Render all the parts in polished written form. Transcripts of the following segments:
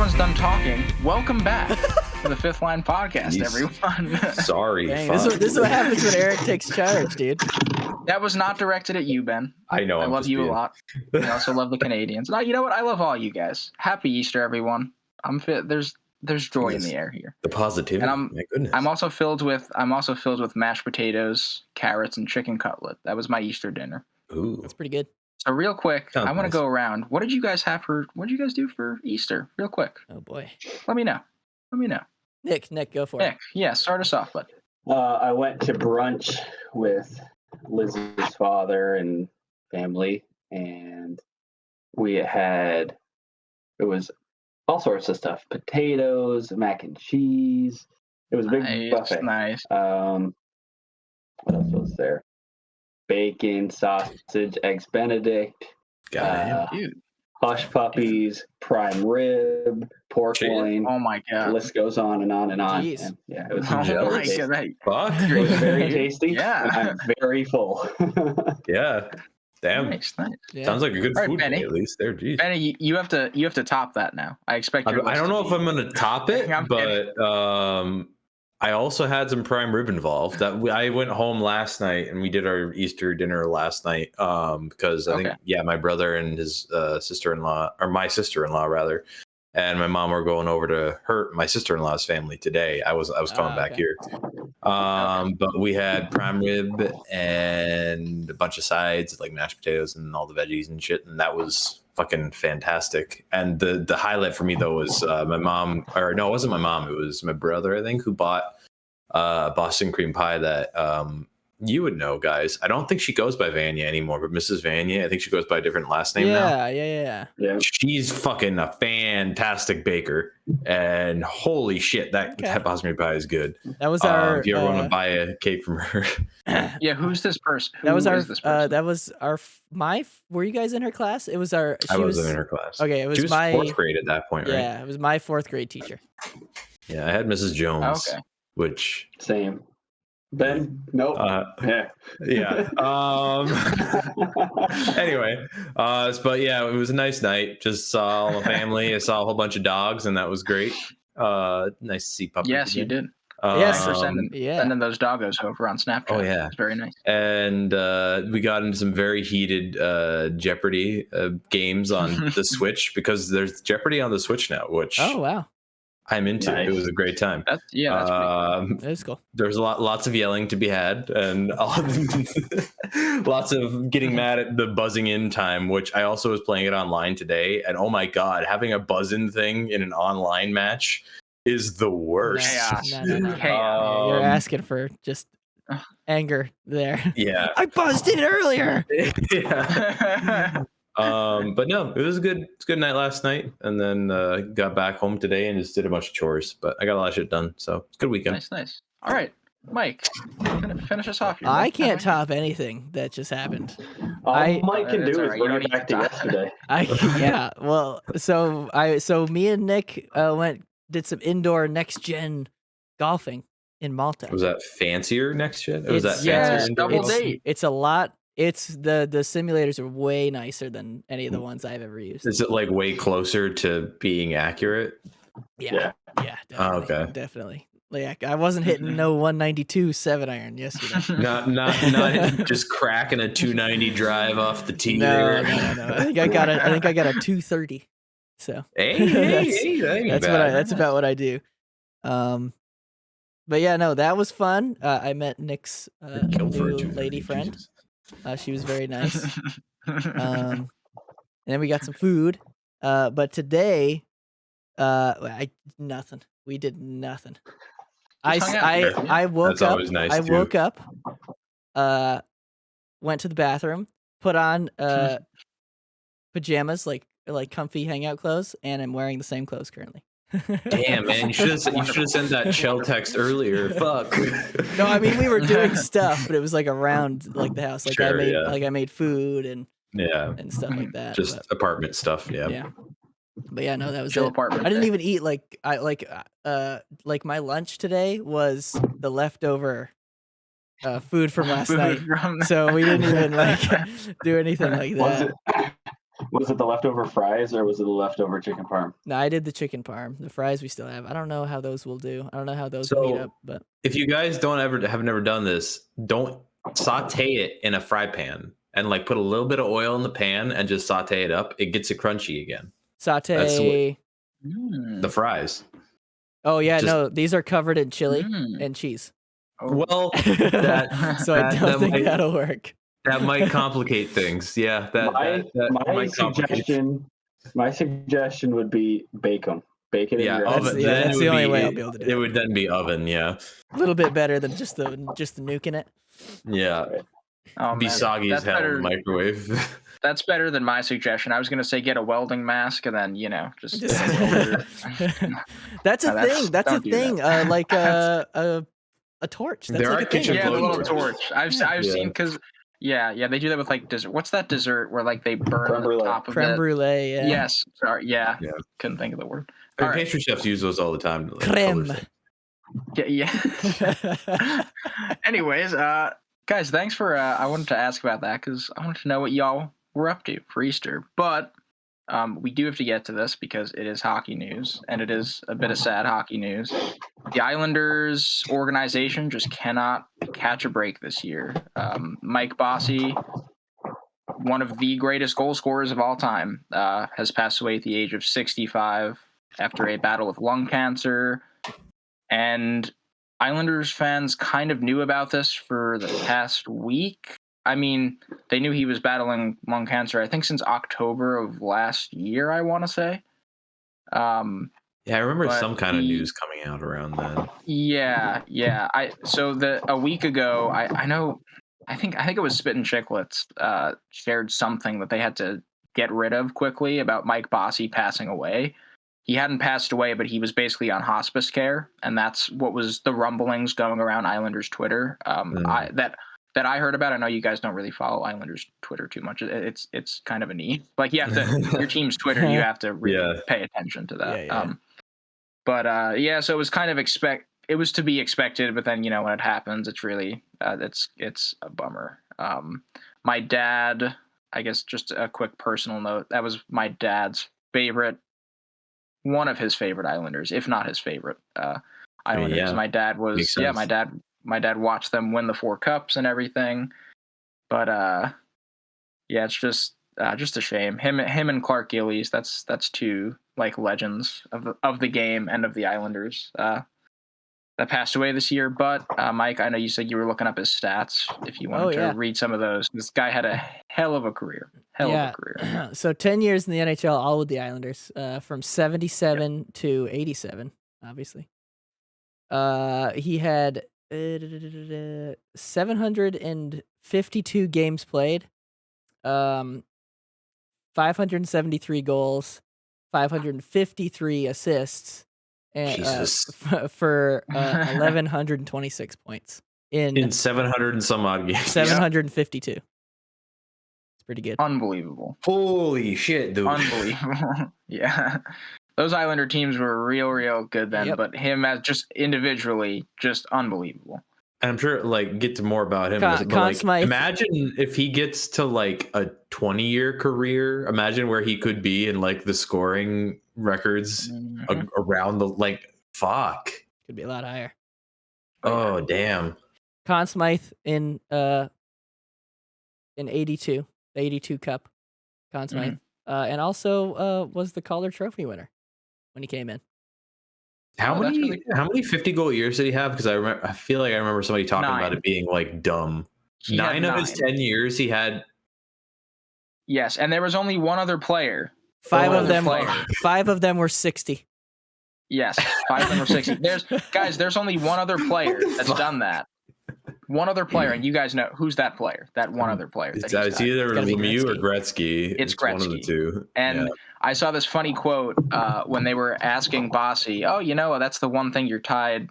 everyone's done talking, welcome back to the Fifth Line Podcast, everyone. Sorry. Dang, this is what happens when Eric takes charge, dude. That was not directed at you, Ben. I know. I I'm love just you being... a lot. I also love the Canadians. No, you know what? I love all you guys. Happy Easter, everyone. I'm fit. There's joy in the air here. The positivity. And my goodness. I'm also filled with mashed potatoes, carrots, and chicken cutlet. That was my Easter dinner. Ooh, That's pretty good. So real quick, Sounds I want to nice. go around. What did you guys do for Easter? Real quick. Oh boy. Let me know. Nick, go for it. Nick, yeah, start us off, bud. I went to brunch with Lizzie's father and family, and it was all sorts of stuff: potatoes, mac and cheese. It was a big buffet. Nice. What else was there? Bacon, sausage, eggs Benedict, hush puppies, prime rib, pork loin. Oh my god! The list goes on and on and on. Jeez. And yeah, it was Oh very my tasty. god! Fuck. It was very tasty. Yeah. And I'm very full. Yeah. Damn. Nice. Yeah. Sounds like a good All right, food Benny. day, at least. There, geez. Benny, you have to top that now. I expect. I don't know if I'm gonna top it, I'm but I also had some prime rib involved. I went home last night and we did our Easter dinner last night because I think my brother and his sister-in-law, or my sister-in-law rather, and my mom were going over to my sister-in-law's family today. I was coming back here. But we had prime rib and a bunch of sides like mashed potatoes and all the veggies and shit, and that was fucking fantastic. And the highlight for me though was my mom, or no, it wasn't my mom, it was my brother, I think, who bought Boston cream pie that you would know, guys. I don't think she goes by Vanya anymore, but Mrs. Vanya, I think she goes by a different last name now. Yeah. She's fucking a fantastic baker, and holy shit, that Boston cream pie is good. That was our. If you ever want to buy a cake from her. Yeah, who's this person? That was This person? that was our. Were you guys in her class? It was our. I wasn't in her class. Okay, it was she was my 4th grade at that point, right? Yeah, it was my 4th grade teacher. Yeah, I had Mrs. Jones. Okay. Which Same. Ben? Nope. Yeah. Anyway, but yeah, it was a nice night. Just saw all the family. I saw a whole bunch of dogs, and that was great. Nice to see puppies. Yes, you again. did. Yes, For sending those doggos over on Snapchat. Oh yeah, it's very nice. And we got into some very heated Jeopardy games on the Switch, because there's Jeopardy on the Switch now, which Wow, I'm into. Nice. It was a great time. That's pretty cool. that is cool. There's lots of yelling to be had, and lots of getting mad at the buzzing in time, which I also was playing it online today. And oh my god, having a buzz in thing in an online match is the worst. No. You're asking for just anger there. Yeah. I buzzed in earlier. Yeah. But no, it was a good night last night, and then got back home today and just did a bunch of chores, but I got a lot of shit done, so it's a good weekend. Nice. All right, Mike, finish us off here. I can't top anything that just happened. All Mike can That's do all is right. You bring don't it need back to to talk. yesterday. Well, so me and Nick did some indoor next gen golfing in Malta. Was that fancier next gen? Was that Yeah, fancier? indoor double golf? date. It's a lot. It's the simulators are way nicer than any of the ones I've ever used. Is it like way closer to being accurate? Yeah, definitely, okay. definitely. Like I wasn't hitting no 192 7-iron yesterday. Not just cracking a 290 drive off the tee. No. I think I got a 230. So that's about what I do. But yeah, no, that was fun. I met Nick's new lady friend. She was very nice. And then we got some food. But today, nothing. We did nothing. I woke That's up. always nice, I too. woke up. Went to the bathroom, put on pajamas, like comfy hangout clothes, and I'm wearing the same clothes currently. Damn, man, you should have sent that shell text earlier. Fuck. No, I mean we were doing stuff, but it was like around like the house. Like Sure, I made food and stuff like that. Just apartment stuff. Yeah. But yeah, no, that was Chill it. apartment I didn't day. even eat like my lunch today was the leftover food from last night. So we didn't even do anything like that. Was it the leftover fries or was it the leftover chicken parm? No, I did the chicken parm. The fries we still have. I don't know how those will do. I don't know how those meet up. But if you guys have never done this, don't saute it in a fry pan and like put a little bit of oil in the pan and just saute it up. It gets it crunchy again. Saute the fries. Oh yeah, no, these are covered in chili and cheese. Well, so I don't think that'll work. That might complicate things. Yeah, my suggestion would be bake them. Bake it in your oven. That's the only way I'll be able to do it. It would then be oven, yeah. A little bit better than just the nuking it. Yeah. Oh, be soggy as hell in the microwave. That's better than my suggestion. I was going to say get a welding mask and then, just That's a thing. That's a thing. Like a torch. That's there like are kitchen the little torch. I've seen because they do that with like dessert. What's that dessert where like they burn the top of creme brulee? Yeah. Yes. Sorry. Yeah. Couldn't think of the word. Pastry chefs use those all the time. Creme. Yeah. Anyways, guys, thanks for. I wanted to ask about that because I wanted to know what y'all were up to for Easter, but we do have to get to this because it is hockey news, and it is a bit of sad hockey news. The Islanders organization just cannot catch a break this year. Mike Bossy, one of the greatest goal scorers of all time, has passed away at the age of 65 after a battle with lung cancer. And Islanders fans kind of knew about this for the past week. I mean, they knew he was battling lung cancer, I think, since October of last year, I want to say. Yeah, I remember some kind of news coming out around then. Yeah. A week ago, I think it was Spit and Chicklets shared something that they had to get rid of quickly about Mike Bossy passing away. He hadn't passed away, but he was basically on hospice care, and that's what was the rumblings going around Islanders Twitter. That I heard about. I know you guys don't really follow Islanders Twitter too much. It's kind of a need. Like you have to your team's Twitter, you have to really pay attention to that. Yeah. So it was kind of it was to be expected, but then when it happens, it's really it's a bummer. My dad, I guess just a quick personal note, that was my dad's favorite, one of his favorite Islanders, if not his favorite Islanders. Yeah. My dad was my dad watched them win the 4 cups and everything. But it's just a shame. Him and Clark Gillies, that's 2 like legends of the game and of the Islanders that passed away this year. But Mike, I know you said you were looking up his stats. If you wanted to read some of those, this guy had a hell of a career. So 10 years in the NHL, all with the Islanders, from 77 to 87, obviously. He had 752 games played, 573 goals, 553 assists, and for 1,126 points in 700 and some odd games. 752. It's pretty good. Unbelievable. Holy shit, dude. Unbelievable. Yeah. Those Islander teams were real good then, but him as just individually, just unbelievable. And I'm sure, get to more about him. Imagine if he gets to, a 20-year career. Imagine where he could be in, the scoring records around the, fuck. Could be a lot higher. Oh, damn. Conn Smythe in 82, the 82 Cup. Conn Smythe. And also was the Calder Trophy winner when he came in. How many really cool. How many 50-goal years did he have? Because I feel like I remember somebody talking about it being dumb. 9 of his 10 years he had. Yes, and there was only one other player. 5 of them were 60. Yes, 5 of them were 60. There's only one other player that's done that. One other player, and you guys know who's that player. That one other player. It's either Lemieux or Gretzky. It's Gretzky. One of the two. And I saw this funny quote when they were asking Bossy, that's the one thing you're tied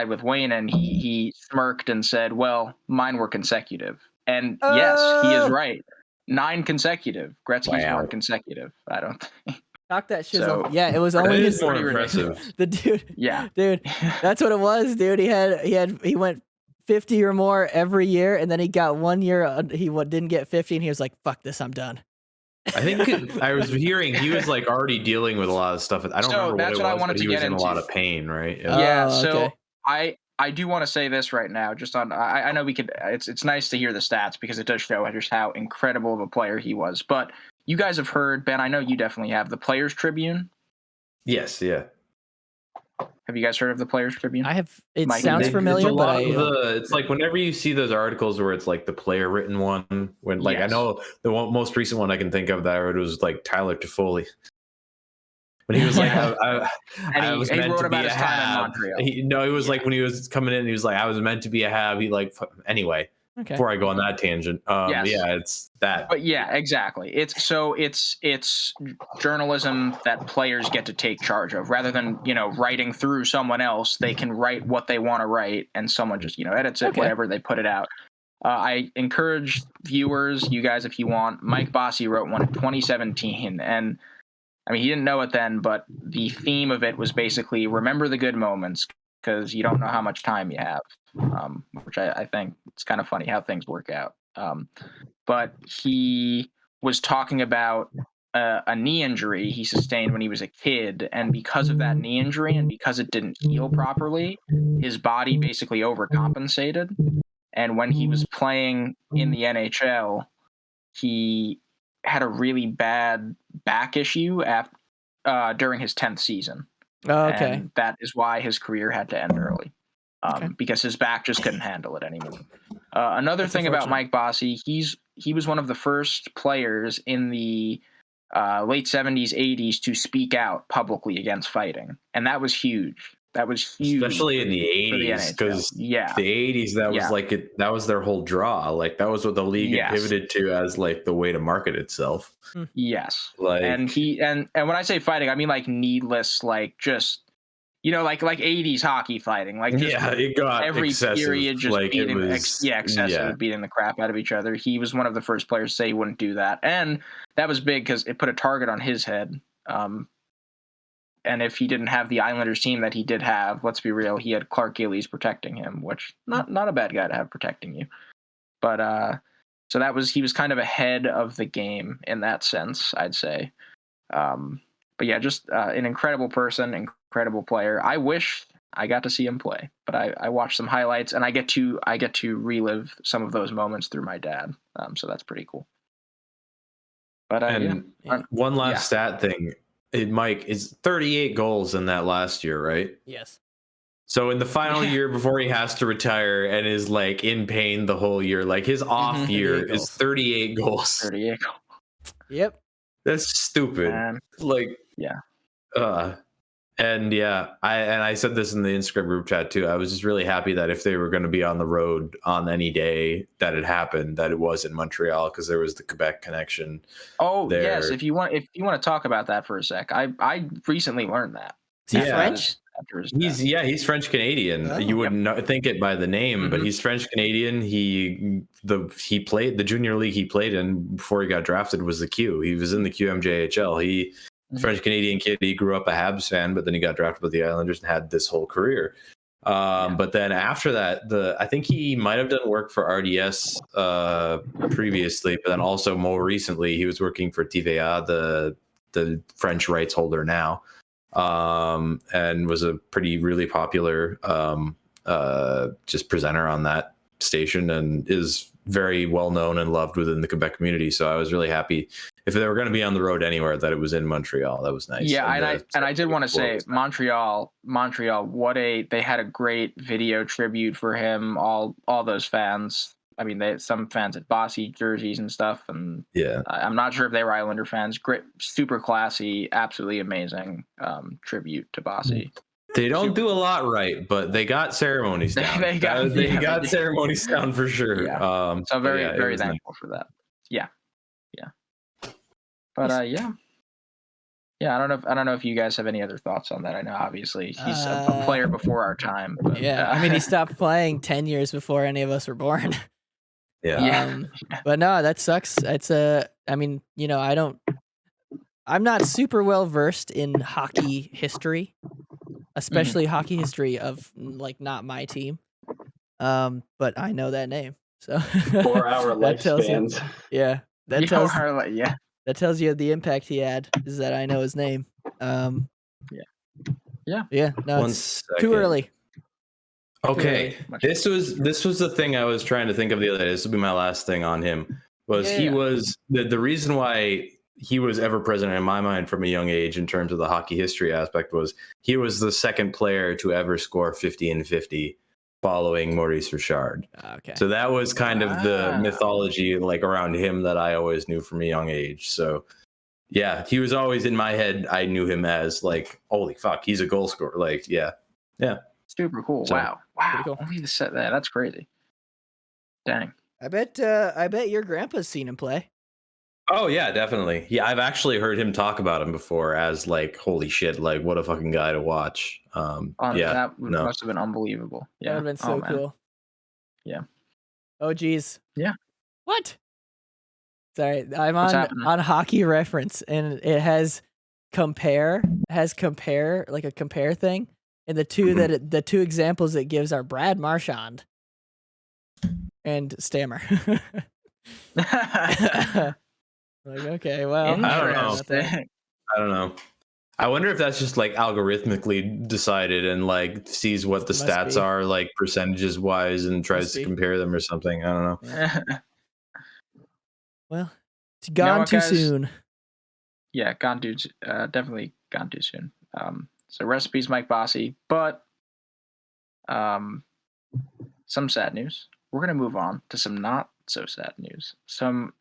with Wayne, and he smirked and said, well, mine were consecutive. And yes, he is right. 9 consecutive. Gretzky's weren't consecutive, I don't think. Talk that shit. It was only his more impressive. The dude. Yeah. Dude, that's what it was, dude. He went 50 or more every year, and then he got 1 year he didn't get 50, and he was like, fuck this, I'm done. I think I was hearing he was like already dealing with a lot of stuff. I don't remember that's what what it I was, wanted but to he was get in a into. lot of pain, right? Yeah. Oh, So okay. I do want to say this right now, just on. I know we could. It's nice to hear the stats because it does show just how incredible of a player he was. But you guys have heard, Ben. I know you definitely have the Players Tribune. Yes, yeah. Have you guys heard of the Players Tribune? I have. It Mike, sounds familiar, but it's like whenever you see those articles where it's like the player written one, when like I know the most recent one I can think of that I read was like Tyler Toffoli. When he was like, I was meant to be a Hab. He was like when he was coming in, he was like, I was meant to be a Hab. He like anyway. Okay. Before I go on that tangent, yeah, it's that. But yeah, exactly. It's journalism that players get to take charge of, rather than writing through someone else. They can write what they want to write, and someone just edits it, whatever, they put it out. I encourage viewers, you guys, if you want. Mike Bossy wrote one in 2017, and I mean, he didn't know it then, but the theme of it was basically remember the good moments because you don't know how much time you have, which I think it's kind of funny how things work out. But he was talking about a knee injury he sustained when he was a kid, and because of that knee injury and because it didn't heal properly, his body basically overcompensated. And when he was playing in the NHL, he had a really bad back issue during his 10th season. Oh, okay. And that is why his career had to end early, because his back just couldn't handle it anymore. Another thing about Mike Bossy, he was one of the first players in the late 70s, 80s to speak out publicly against fighting. And that was huge. That was huge. Especially in the 80s, because the 80s, that was like that was their whole draw. Like that was what the league had pivoted to as like the way to market itself. Yes. Like, and when I say fighting, I mean like needless, like just like 80s hockey fighting. Like just it got every excessive. period just like beating it was excessive, beating the crap out of each other. He was one of the first players to say he wouldn't do that. And that was big because it put a target on his head. And if he didn't have the Islanders team that he did have, let's be real, he had Clark Gillies protecting him, which not a bad guy to have protecting you. But so he was kind of ahead of the game in that sense, I'd say. But yeah, just an incredible person, incredible player. I wish I got to see him play, but I watched some highlights, and I get to relive some of those moments through my dad. So that's pretty cool. But one last stat thing. Mike is 38 goals in that last year, right? Yes. So in the final year before he has to retire and is like in pain the whole year, like his off year is 38 goals. 38 goals. Yep. That's stupid. I said this in the Instagram group chat too. I was just really happy that if they were going to be on the road on any day that it happened, that it was in Montreal, because there was the Quebec connection. Oh there. Yes, if you want to talk about that for a sec, I recently learned that. Is he French? He's French Canadian. You wouldn't think it by the name, but he's French Canadian. He played the junior league he played in before he got drafted was the Q. He was in the QMJHL. He French Canadian kid. He grew up a Habs fan, but then he got drafted by the Islanders and had this whole career. But then after that, I think he might have done work for RDS previously, but then also more recently he was working for TVA, the French rights holder now, and was a really popular just presenter on that station, and is very well known and loved within the Quebec community. So I was really happy if they were going to be on the road anywhere that it was in Montreal. That was nice. Yeah, and I did want to say Montreal, they had a great video tribute for him. All those fans. I mean, some fans had Bossy jerseys and stuff, and I'm not sure if they were Islander fans. Great, super classy, absolutely amazing tribute to Bossy. They don't do a lot right, but they got ceremonies down. they got ceremonies down for sure. Yeah. So very thankful for that. Yeah. But I don't know if you guys have any other thoughts on that. I know obviously he's a player before our time. But, I mean, he stopped playing 10 years before any of us were born. But no, that sucks. It's I'm not super well versed in hockey history, especially hockey history of like not my team. But I know that name. So 4 hour lifespans. That tells That tells you the impact he had. Is that I know his name. Yeah. No, One it's second. too early. Okay, this was the thing I was trying to think of the other day. This will be my last thing on him. He was the reason why he was ever present in my mind from a young age in terms of the hockey history aspect was he was the second player to ever score 50 and 50 following Maurice Richard. Okay. So that was kind of the mythology like around him that I always knew from a young age. So yeah, he was always in my head. I knew him as like, holy fuck, he's a goal scorer. Like, yeah. Super cool. So, wow. Cool. Only to set that. That's crazy. Dang. I bet your grandpa's seen him play. Oh yeah, definitely. Yeah, I've actually heard him talk about him before as like, holy shit, like what a fucking guy to watch. That must have been unbelievable. Yeah. That would have been so cool. Yeah. Oh geez. Yeah. What? Sorry, I'm on Hockey Reference, and it has compare like a compare thing, and the two examples it gives are Brad Marchand and Stammer. Like, okay, well, I don't know. I wonder if that's just like algorithmically decided and like sees what the stats are like percentages wise and tries to compare them or something. I don't know. Yeah. Well, it's gone too soon. Yeah, definitely gone too soon. So recipes, Mike Bossy, but some sad news. We're gonna move on to some not so sad news.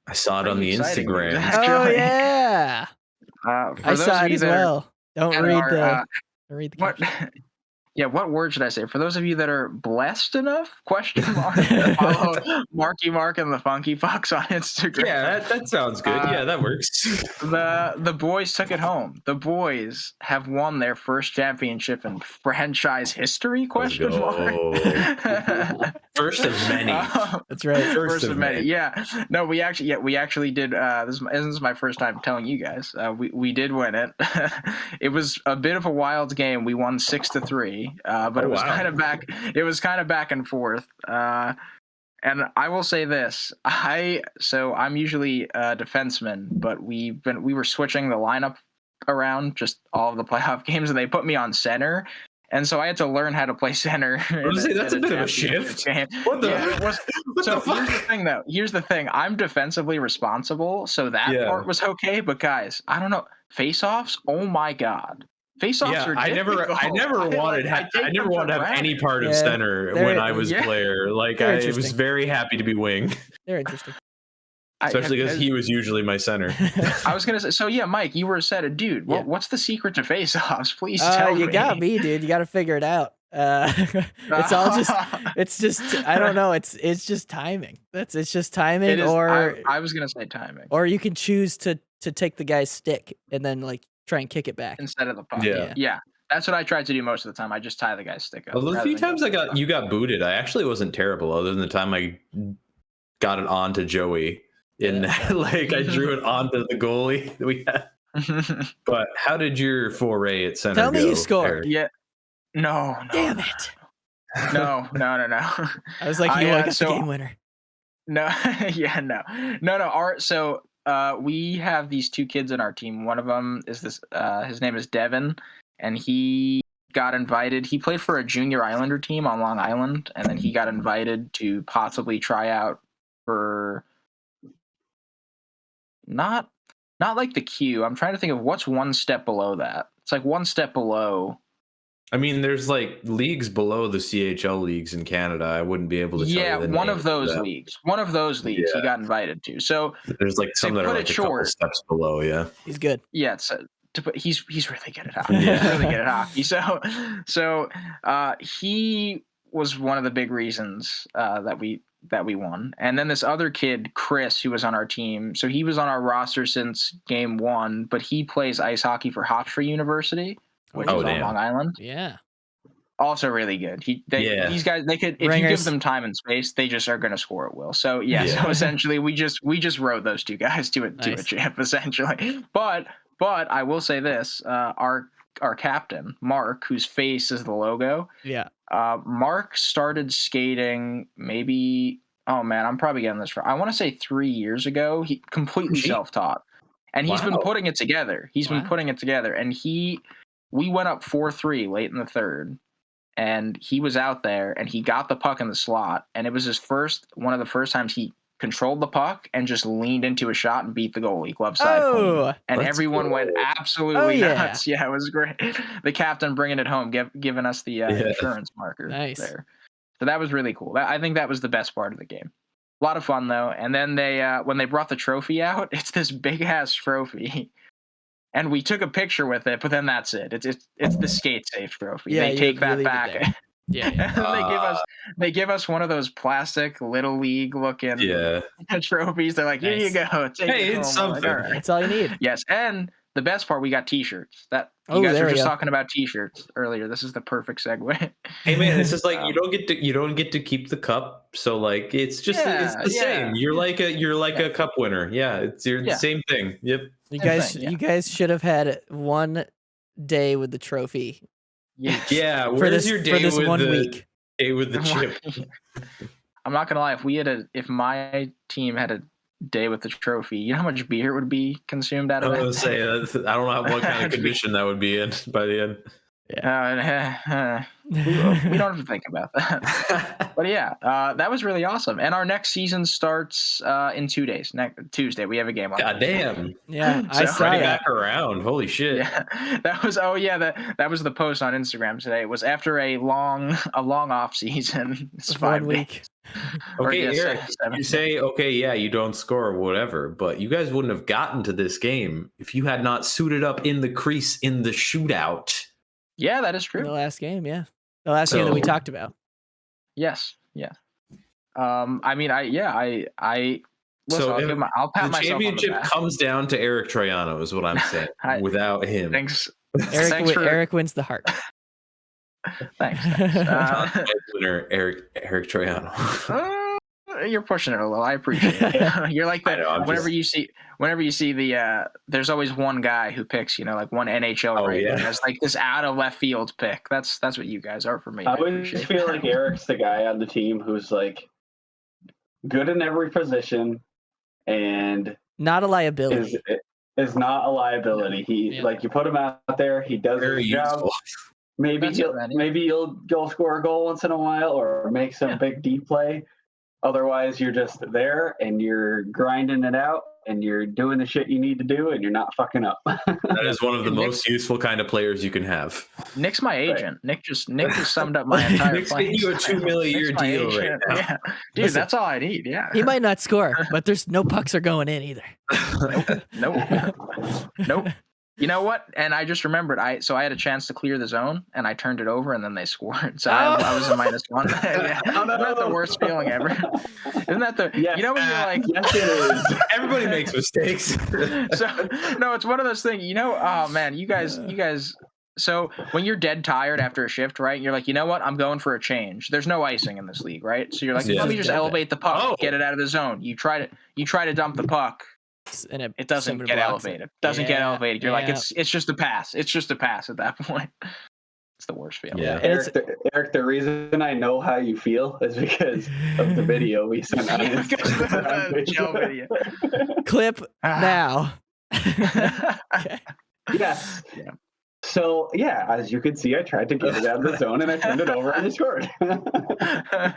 I saw it on the Instagram. Oh yeah, I saw it as well. Don't read the caption. What word should I say? For those of you that are blessed enough, to follow Marky Mark and the Funky Fox on Instagram. Yeah, that sounds good. Yeah, that works. The boys took it home. The boys have won their first championship in franchise history? ? First of many. That's right. First of many. Yeah. No, we actually did. This is my first time telling you guys. We did win it. It was a bit of a wild game. We won 6-3. But it was kind of back. It was kind of back and forth. And I will say this: I'm usually a defenseman, but we were switching the lineup around just all of the playoff games, and they put me on center, and so I had to learn how to play center. That's a bit of a shift. Game. What the? Here's the thing, though. Here's the thing: I'm defensively responsible, so that part was okay. But guys, I don't know. Face-offs? Oh my god. Face-offs are difficult. I never wanted to have any part of center when I was player. Like I was very happy to be wing. They're interesting. Especially because he was usually my center. I was gonna say, so yeah, Mike, you were a center, dude. What's the secret to face-offs? Please tell me. You got me, dude. You got to figure it out. It's all just. It's just. I don't know. It's just timing. It's just timing. I was gonna say timing. Or you can choose to take the guy's stick and then like try and kick it back instead of the puck. Yeah. That's what I tried to do most of the time. I just tie the guy's stick up. Well, the few times you got booted, I actually wasn't terrible. Other than the time I got it on to Joey. Like I drew it onto the goalie that we had. But how did your foray at center Tell me you scored. Eric? Yeah. No. Damn it. No. I was like, you got the game winner. No. Yeah, no. We have these two kids in our team. One of them is his name is Devin, and he got invited. He played for a junior Islander team on Long Island, and then he got invited to possibly try out for not like the Q. I'm trying to think of what's one step below that. It's like one step below. I mean, there's like leagues below the CHL leagues in Canada. I wouldn't be able to tell you one of those leagues. One of those leagues he got invited to. So there's like some that are like a couple steps below. Yeah, he's good. Yeah, he's really good at hockey. He's really good at hockey. So he was one of the big reasons that we won. And then this other kid, Chris, who was on our team. So he was on our roster since game 1, but he plays ice hockey for Hofstra University, which is on Long Island. Yeah. Also really good. These guys, they could, if you give them time and space, they just are going to score at will. So so essentially we just rode those two guys to a champ essentially. But I will say this, our captain, Mark, whose face is the logo. Yeah. Mark started skating maybe, oh man, I'm probably getting this wrong. I want to say 3 years ago. He completely self-taught. and he's been putting it together. And we went up 4-3 late in the third, and he was out there, and he got the puck in the slot, and it was one of the first times he controlled the puck and just leaned into a shot and beat the goalie glove side clean. And everyone went absolutely nuts. Yeah, it was great. The captain bringing it home, giving us the insurance marker there. So that was really cool. I think that was the best part of the game. A lot of fun though. And then they when they brought the trophy out, it's this big ass trophy. And we took a picture with it, but then that's it. It's the skate safe trophy. Yeah, they take that back. Yeah. They give us one of those plastic little league looking trophies. They're like, here you go. It's something. Like, all right. That's all you need. Yes, and the best part, we got T-shirts. You guys were just talking about T-shirts earlier. This is the perfect segue. Hey man, it's just like you don't get to keep the cup. So like it's just it's the same. You're like a cup winner. Yeah, it's the same thing. Yep. You guys should have had one day with the trophy. Yeah. Where's your day for this with 1 the week? Day with the chip. I'm not gonna lie. If my team had a day with the trophy, you know how much beer would be consumed out of that? I was say I don't know what kind of condition that would be in by the end. We don't have to think about that. But that was really awesome. And our next season starts in 2 days. Next Tuesday, we have a game on. God damn! Yeah, I saw that. Back around. Holy shit! Yeah, that was. Oh yeah, that was the post on Instagram today. It was after a long off season. It's 5 week. Okay, Eric, you say, you don't score or whatever, but you guys wouldn't have gotten to this game if you had not suited up in the crease in the shootout. Yeah, that is true. In the last game, the last game that we talked about. Yes, yeah. I mean, listen, I'll pat myself on the back. The championship comes down to Eric Troiano, is what I'm saying. Without him, thanks. Eric wins the Hart. Thanks. Winner Eric Troiano. You're pushing it a little. I appreciate it. You're like that. Whenever you see the, there's always one guy who picks, like one NHL rating. There's like this out of left field pick. That's what you guys are for me. I would feel like Eric's the guy on the team who's like good in every position and not a liability. Is not a liability. He like you put him out there, he does his job. Maybe he'll go score a goal once in a while or make some big D play. Otherwise, you're just there and you're grinding it out and you're doing the shit you need to do and you're not fucking up. That is one of the most useful kind of players you can have. Nick's my agent. Right. Nick just summed up my entire Nick's getting you a $2 million a year deal right now. Yeah. Dude, listen, that's all I need. Yeah. He might not score, but there's no pucks are going in either. Nope. You know what? And I just remembered. I had a chance to clear the zone, and I turned it over, and then they scored. So I was a -1. Isn't that the worst feeling ever? Isn't that the? Yes, you know when you're like, yes, it is. Everybody makes mistakes. No, it's one of those things. Oh man, you guys. So when you're dead tired after a shift, right? You're like, you know what? I'm going for a change. There's no icing in this league, right? So you're like, let me just elevate the puck, get it out of the zone. You try to dump the puck. And it doesn't get elevated. Get elevated. You're like, it's just a pass. It's just a pass at that point. It's the worst feeling. Yeah. Eric, the reason I know how you feel is because of the video we sent out. Video. Clip now. Okay. Yes. Yeah. So as you can see, I tried to get it out of the zone and I turned it over and I scored.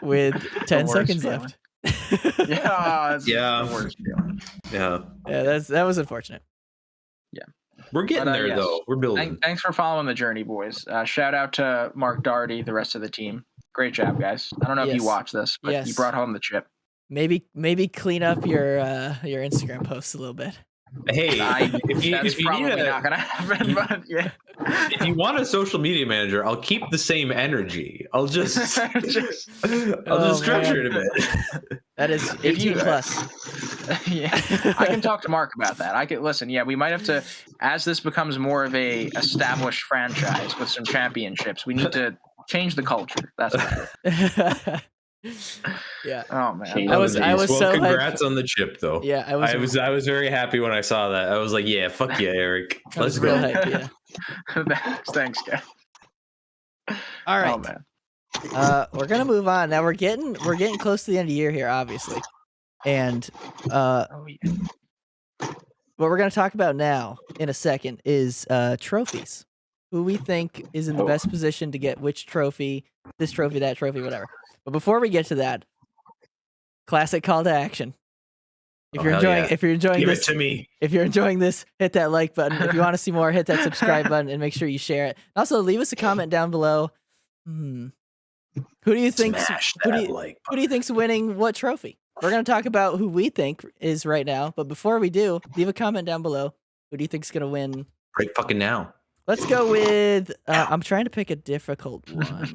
With 10 seconds left. The worst feeling. Yeah, that was unfortunate. Yeah, we're getting there though. We're building. Thanks for following the journey, boys. Shout out to Mark Doherty, the rest of the team. Great job, guys. I don't know if you watch this, but you brought home the chip. Maybe clean up your Instagram posts a little bit. Hey, that's probably not gonna happen. But if you want a social media manager, I'll keep the same energy. I'll just structure it a bit. That is 18 plus. I can talk to Mark about that. I can listen. Yeah, we might have to, as this becomes more of a established franchise with some championships. We need to change the culture. That's right. Yeah. Oh man. I was so congrats on the chip though. Yeah, I was very happy when I saw that. I was like, yeah, fuck yeah, Eric. Let's go. Hyped, Thanks, guys. All right. Oh man. We're gonna move on. Now we're getting close to the end of the year here, obviously. And well, what we're going to talk about now in a second is trophies. Who we think is in the best position to get which trophy, this trophy, that trophy, whatever. But before we get to that, classic call to action. If you're enjoying Give this, it to me. if you're enjoying this, hit that like button. If you want to see more, hit that subscribe button and make sure you share it. Also, leave us a comment down below. Who do you think? Who do you think's winning what trophy? We're gonna talk about who we think is right now, but before we do, leave a comment down below. Who do you think's gonna win? Right fucking now. Let's go with. I'm trying to pick a difficult one.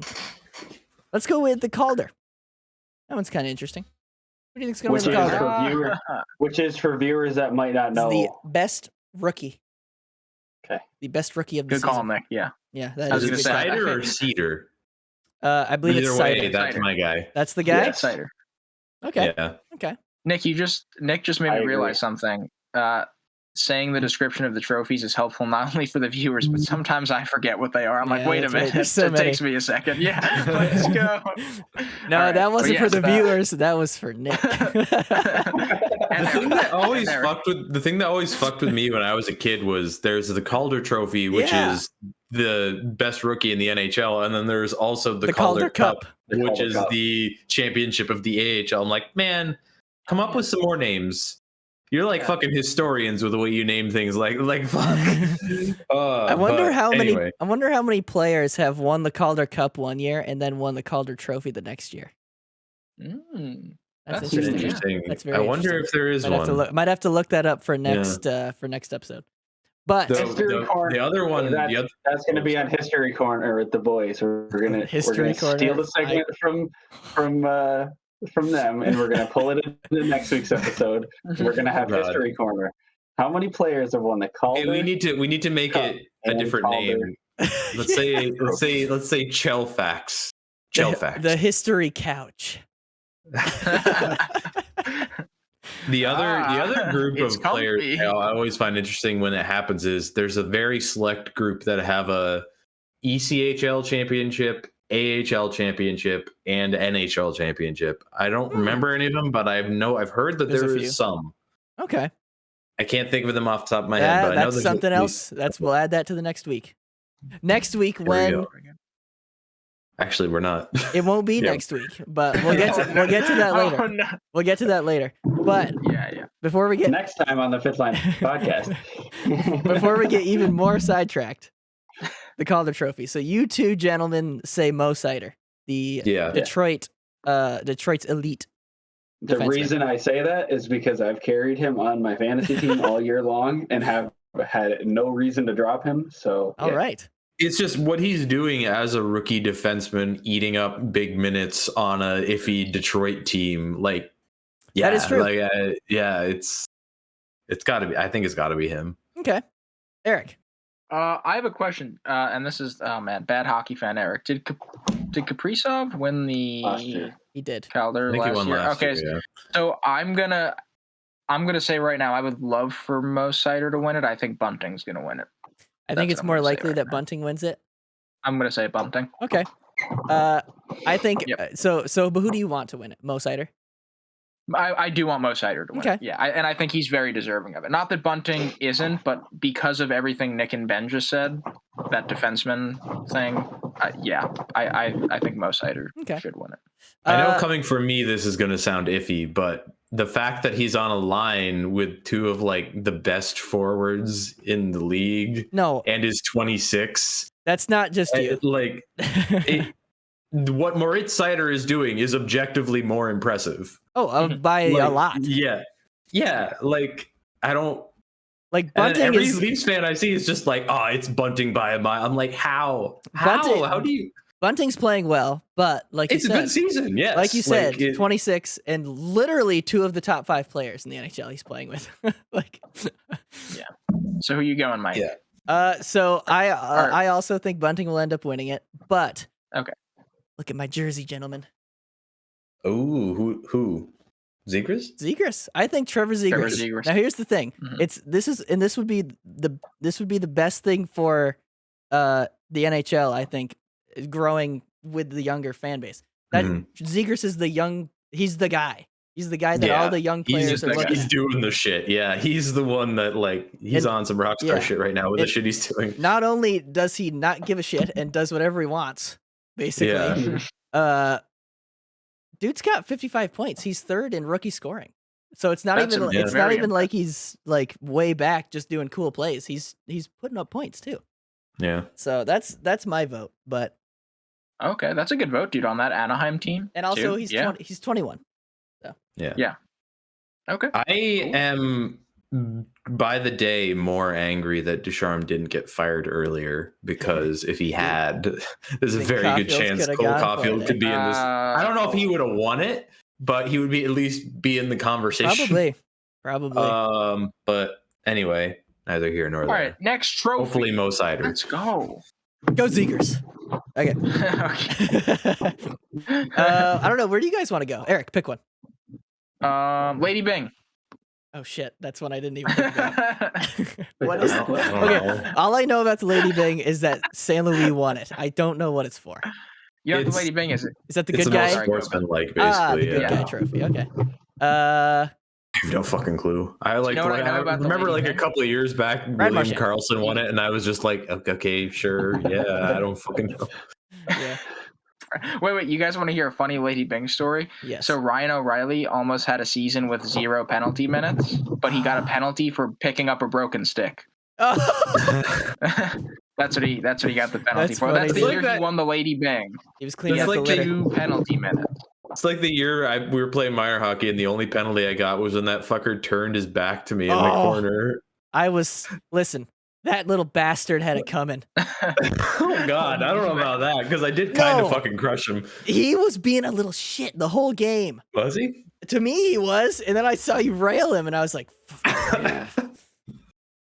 Let's go with the Calder. That one's kind of interesting. Who do you think's gonna win the Calder? Which is for viewers that might not know. The best rookie. Okay. The best rookie of the season. Good call, Nick. Yeah. Yeah. That is it cider or cedar? I believe Either it's way, cider. that's my guy. That's the guy? Yeah, cider. Okay. Yeah. Okay. Nick just made me realize something. Saying the description of the trophies is helpful not only for the viewers, but sometimes I forget what they are. I'm like, wait a minute. Right. It takes me a second. Yeah, let's go. No, right. That wasn't for the viewers. That was for Nick. The thing that always fucked with me when I was a kid was there's the Calder Trophy, which is the best rookie in the NHL, and then there's also the Calder Cup, which is the championship of the AHL. I'm like, man, come up with some more names. You're like fucking historians with the way you name things. Like fuck. I wonder how many players have won the Calder Cup one year and then won the Calder Trophy the next year. That's interesting. That's very. I wonder if there is one. Might have to look that up for next episode. But the other one, that's going to be on History Corner with the boys. We're gonna steal the segment from them, and we're going to pull it into next week's episode. We're going to have History Corner. How many players have won the Calder? Hey, we need to make it a different Calder name. Let's say Chelfax. Chelfax. The History Couch. The other group of players I always find interesting when it happens is there's a very select group that have a ECHL championship, AHL championship, and NHL championship. I don't remember any of them, but I've heard that there is some. Okay. I can't think of them off the top of my head, but I know that's something else. We'll add that to the next week. Next week Actually, we're not. It won't be next week, but we'll get to that later. Oh, no. We'll get to that later. But before we get next time on the Fifth Line podcast, before we get even more sidetracked, the Calder Trophy. So you two gentlemen say Mo Seider, the Detroit's elite. The reason I say that is because I've carried him on my fantasy team all year long and have had no reason to drop him. So all right. It's just what he's doing as a rookie defenseman, eating up big minutes on a iffy Detroit team. Like, that is true. Like, it's got to be. I think it's got to be him. Okay, Eric. I have a question, and this is bad hockey fan Eric. Did Kaprizov win the last year? He did. Calder last year. Okay, so I'm gonna say right now I would love for Mo Seider to win it. I think Bunting's gonna win it. I think it's more likely that Bunting wins it. I'm going to say Bunting. Okay. I think so. But who do you want to win it? Mo Seider? I do want Mo Seider to win it. Yeah, and I think he's very deserving of it. Not that Bunting isn't, but because of everything Nick and Ben just said, that defenseman thing, I think Mo Seider should win it. I know coming from me, this is going to sound iffy, but the fact that he's on a line with two of like the best forwards in the league, and is 26. That's not just you. Like, what Moritz Seider is doing is objectively more impressive. Oh, by a lot. Yeah. Like, I don't like Bunting. Every Leafs fan I see is just like, it's Bunting by a mile. I'm like, how? How do you? Bunting's playing well, but like it's you said, a good season. Yes, like you said, 26 and literally two of the top 5 players in the NHL he's playing with. So who you going, Mike? So I also think Bunting will end up winning it, but okay. Look at my jersey, gentlemen. Oh, who? Zegras? I think Trevor Zegras. Now here's the thing. Mm-hmm. This would be the best thing for the NHL, I think, growing with the younger fan base. That Zegras is he's the guy. He's the guy that all the young players are looking he's at. doing the shit. Yeah, he's the one that he's on some rockstar shit right now with the shit he's doing. Not only does he not give a shit and does whatever he wants, basically. Dude's got 55 points. He's third in rookie scoring. So it's not even like he's like way back just doing cool plays. He's putting up points too. Yeah. So that's my vote. But okay, that's a good vote, dude, on that Anaheim team. And also he's 21. So. Yeah. Okay. I am by the day more angry that Ducharme didn't get fired earlier, because if he had, there's a very good chance Cole Caulfield could be in this. I don't know if he would have won it, but he would at least be in the conversation. Probably. But anyway, neither here nor there. All right, next trophy. Hopefully Mo Seider. Let's go. Go Zegers. Okay. I don't know. Where do you guys want to go? Eric, pick one. Lady Byng. Oh shit, that's one I didn't even think about. What is it? Okay, all I know about the Lady Byng is that St. Louis won it. I don't know what it's for. You know what the Lady Byng is? Is that the good guy? It's the most sportsman-like, basically. The good guy trophy. Okay. I have no fucking clue. I remember like a couple of years back, William Karlsson won it, and I was just like, okay, sure, yeah, I don't fucking know. Yeah. Wait, you guys want to hear a funny Lady Byng story? Yes. So Ryan O'Reilly almost had a season with 0 penalty minutes, but he got a penalty for picking up a broken stick. Oh. That's what he got the penalty for. Funny. That's the year he won the Lady Byng. He was cleaning up the litter. 2 penalty minutes. It's like the year we were playing minor hockey, and the only penalty I got was when that fucker turned his back to me in the corner. Listen, that little bastard had it coming. Oh God, I don't know about that, because I did kind of fucking crush him. He was being a little shit the whole game. Was he? To me, he was, and then I saw you rail him, and I was like,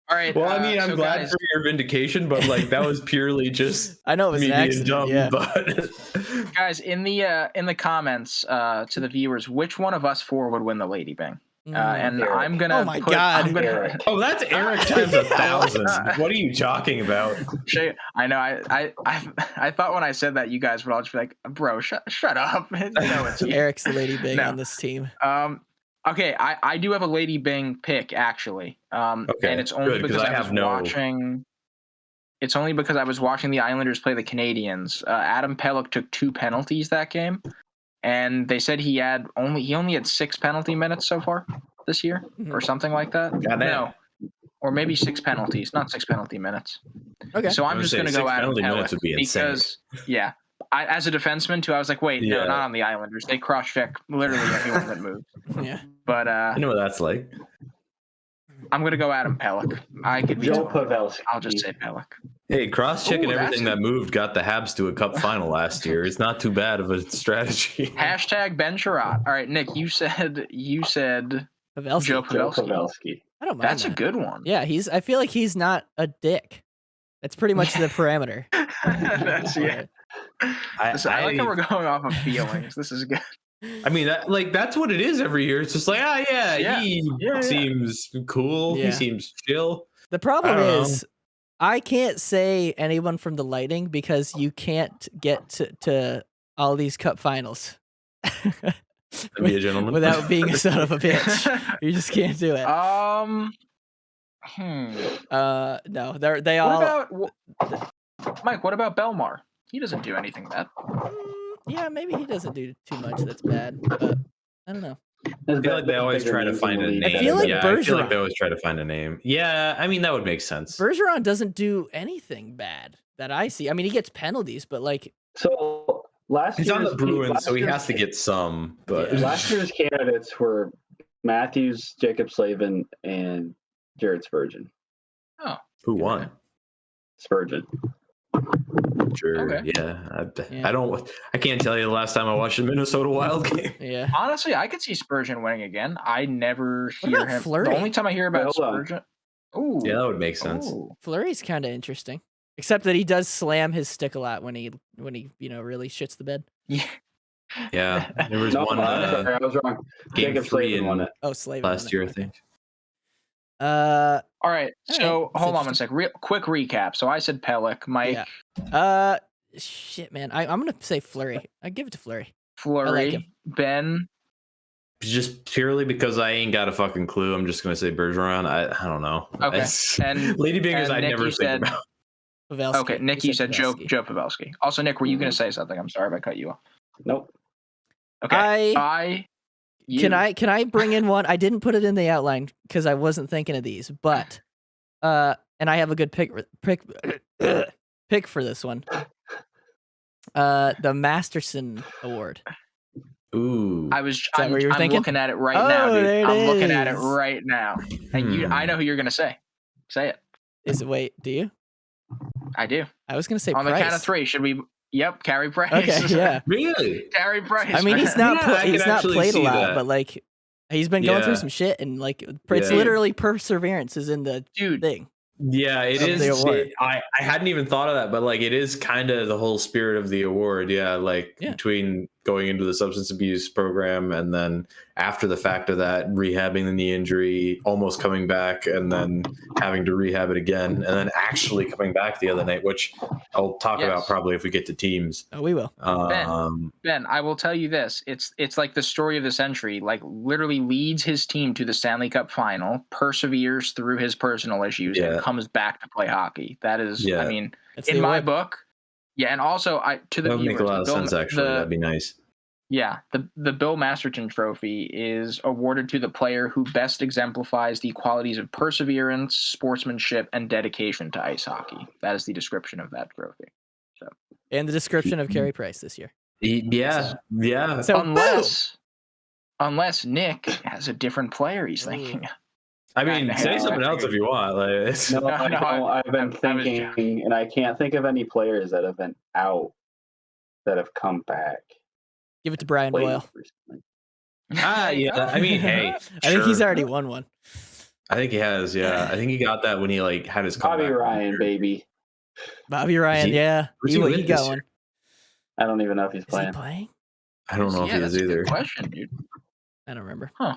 all right. Well, I mean, I'm glad for your vindication, but like that was purely just I know it was me an accident, being dumb. But guys, in the comments to the viewers, which one of us 4 would win the Lady Byng? And Eric. I'm gonna. Oh my God! Oh, that's Eric times 1,000. What are you talking about? I know. I thought when I said that, you guys would all just be like, "Bro, shut up." No, it's you. Eric's the Lady Byng on this team. Okay, I do have a Lady Byng pick actually. And it's only because I was watching. It's only because I was watching the Islanders play the Canadiens. Adam Pelech took 2 penalties that game. And they said he only had 6 penalty minutes so far this year, or something like that. No, or maybe 6 penalties, not 6 penalty minutes. Okay. So I'm just going to go Adam Pelech because, as a defenseman too, I was like, wait, no, not on the Islanders. They cross-check literally everyone that moves. Yeah. But I know what that's like. I'm going to go Adam Pelech. I could be Joe Pavelski. I'll just say Pelech. Hey, cross-checking everything that moved got the Habs to a cup final last year. It's not too bad of a strategy. Hashtag Ben Sherratt. All right, Nick, you said Pavelski. Joe Pavelski. I don't mind That's a good one. Yeah, I feel like he's not a dick. That's pretty much the parameter. That's I like how we're going off of feelings. This is good. I mean, that's what it is every year. It's just like, he seems cool. Yeah. He seems chill. The problem is, I can't say anyone from the Lightning because you can't get to all these cup finals. Be a gentleman without being a son of a bitch. You just can't do it. No, they all. Mike, what about Belmar? He doesn't do anything bad. Yeah, maybe he doesn't do too much that's bad, but I don't know. I feel like they always try to find a name. I feel like they always try to find a name. Yeah, I mean, that would make sense. Bergeron doesn't do anything bad that I see. I mean, he gets penalties, but like. So he's on the Bruins, so he has to get some. But last year's candidates were Matthews, Jacob Slavin, and Jared Spurgeon. Oh, who won? Spurgeon. Sure. Okay. Yeah. I can't tell you the last time I watched a Minnesota Wild game. Yeah. Honestly, I could see Spurgeon winning again. I never hear him. Fleury? The only time I hear about Spurgeon. Ooh. Yeah, that would make sense. Ooh. Fleury's kind of interesting, except that he does slam his stick a lot when he really shits the bed. Yeah. Yeah. There was one. I was wrong. Game 3 in won it. Oh, Slavin last year, I think. All right. So hold on one sec. Quick recap. So I said Pelech, Mike. Yeah. Shit, man. I'm gonna say Fleury. I give it to Fleury. Fleury. Like Ben. just purely because I ain't got a fucking clue. I'm just gonna say Bergeron. I don't know. Okay. And Lady Byng is I Nick, never you think said, about. Pavelski. Okay, Nick, you said Joe Pavelski. Pavelski. Also, Nick, were you going to say something? I'm sorry if I cut you off. Nope. Okay. Can I bring in one? I didn't put it in the outline because I wasn't thinking of these, but and I have a good pick for this one. The Masterton Award. Ooh. I'm thinking? looking at it right now, dude. There it I'm looking at it is. right now. And I know who you're going to say. Say it. Wait, do you? I do. I was going to say On Price. the count of 3, should we? Yep, Carey Price. Okay, yeah. Really? Carey Price. I mean, he's not he's not played a lot, that. but like he's been going through some shit, and like it's literally perseverance is in the thing. Yeah, it is. I hadn't even thought of that, but like it is kind of the whole spirit of the award. Yeah, like between going into the substance abuse program and then after the fact of that, rehabbing the knee injury, almost coming back, and then having to rehab it again, and then actually coming back the other night, which I'll talk about probably if we get to teams. Oh, we will. Ben, I will tell you this. It's like the story of the century. Like literally leads his team to the Stanley Cup final, perseveres through his personal issues, and comes back to play hockey. That is, I mean, in my book. Yeah, and also to the that would viewers, make a lot of sense. Actually, that'd be nice. Yeah, the Bill Masterton Trophy is awarded to the player who best exemplifies the qualities of perseverance, sportsmanship, and dedication to ice hockey. That is the description of that trophy. So, and the description of Carey Price this year. Yeah. So unless Nick has a different player he's thinking. I mean, say something else if you want. Like, I've been thinking, and I can't think of any players that have been out that have come back. Give it to Brian Boyle. Yeah. I mean, hey, I think he's already won one. I think he has. Yeah, I think he got that when he like had his comeback. Bobby Ryan, baby. Bobby Ryan, he got one. I don't even know if he's playing. Is he playing? I don't know if he is either. Good question, dude. I don't remember. Huh?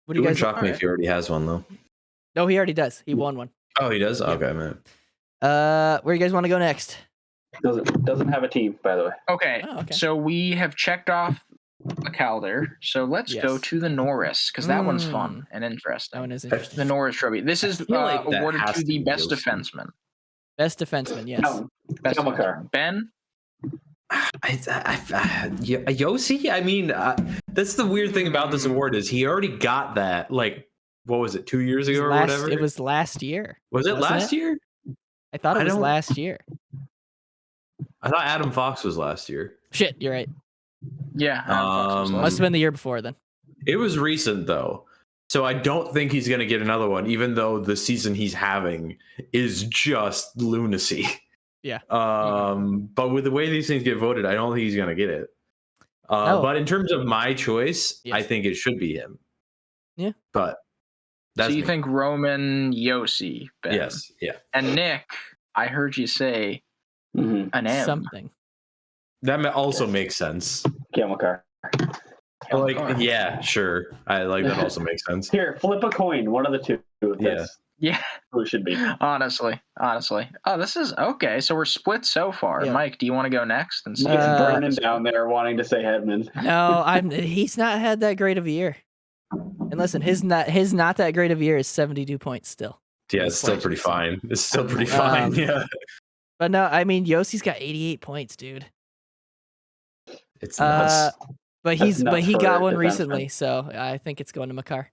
What do you guys? Shock me if he already has one though. No, he already does. He won one. Oh, he does. Okay, man. Where you guys want to go next? Doesn't have a team, by the way. Okay. So we have checked off the Calder. So let's go to the Norris because that one's fun and interesting. That one is interesting. The Norris Trophy. This is awarded to the best defenseman. Best defenseman, yes. Best defenseman. Ben. Yossi. I mean, that's the weird thing about this award is he already got that. Like, what was it? 2 years ago or whatever? It was last year. Was it last year? I thought it was last year. I thought Adam Fox was last year. Shit, you're right. Yeah. Must have been the year before then. It was recent though. So I don't think he's going to get another one, even though the season he's having is just lunacy. Yeah. But with the way these things get voted, I don't think he's going to get it. But in terms of my choice, I think it should be him. Yeah. But that's so you think Roman Yossi, Ben? Yes. Yeah. And Nick, I heard you say an M. Something. That also makes sense. Kelmakar. Like, yeah, sure. I like that. Also makes sense. Here, flip a coin. One of the two. Yeah. Who it should be. Honestly. Oh, this is okay. So we're split so far. Yeah. Mike, do you want to go next? And see Brennan down there wanting to say Hedman. No, he's not had that great of a year. And listen, his not that great of a year is 72 points still. Yeah, it's still pretty fine. It's still pretty fine. Yeah. But no, I mean Yossi's got 88 points, dude. It's nuts. But he got one recently, so I think it's going to Makar.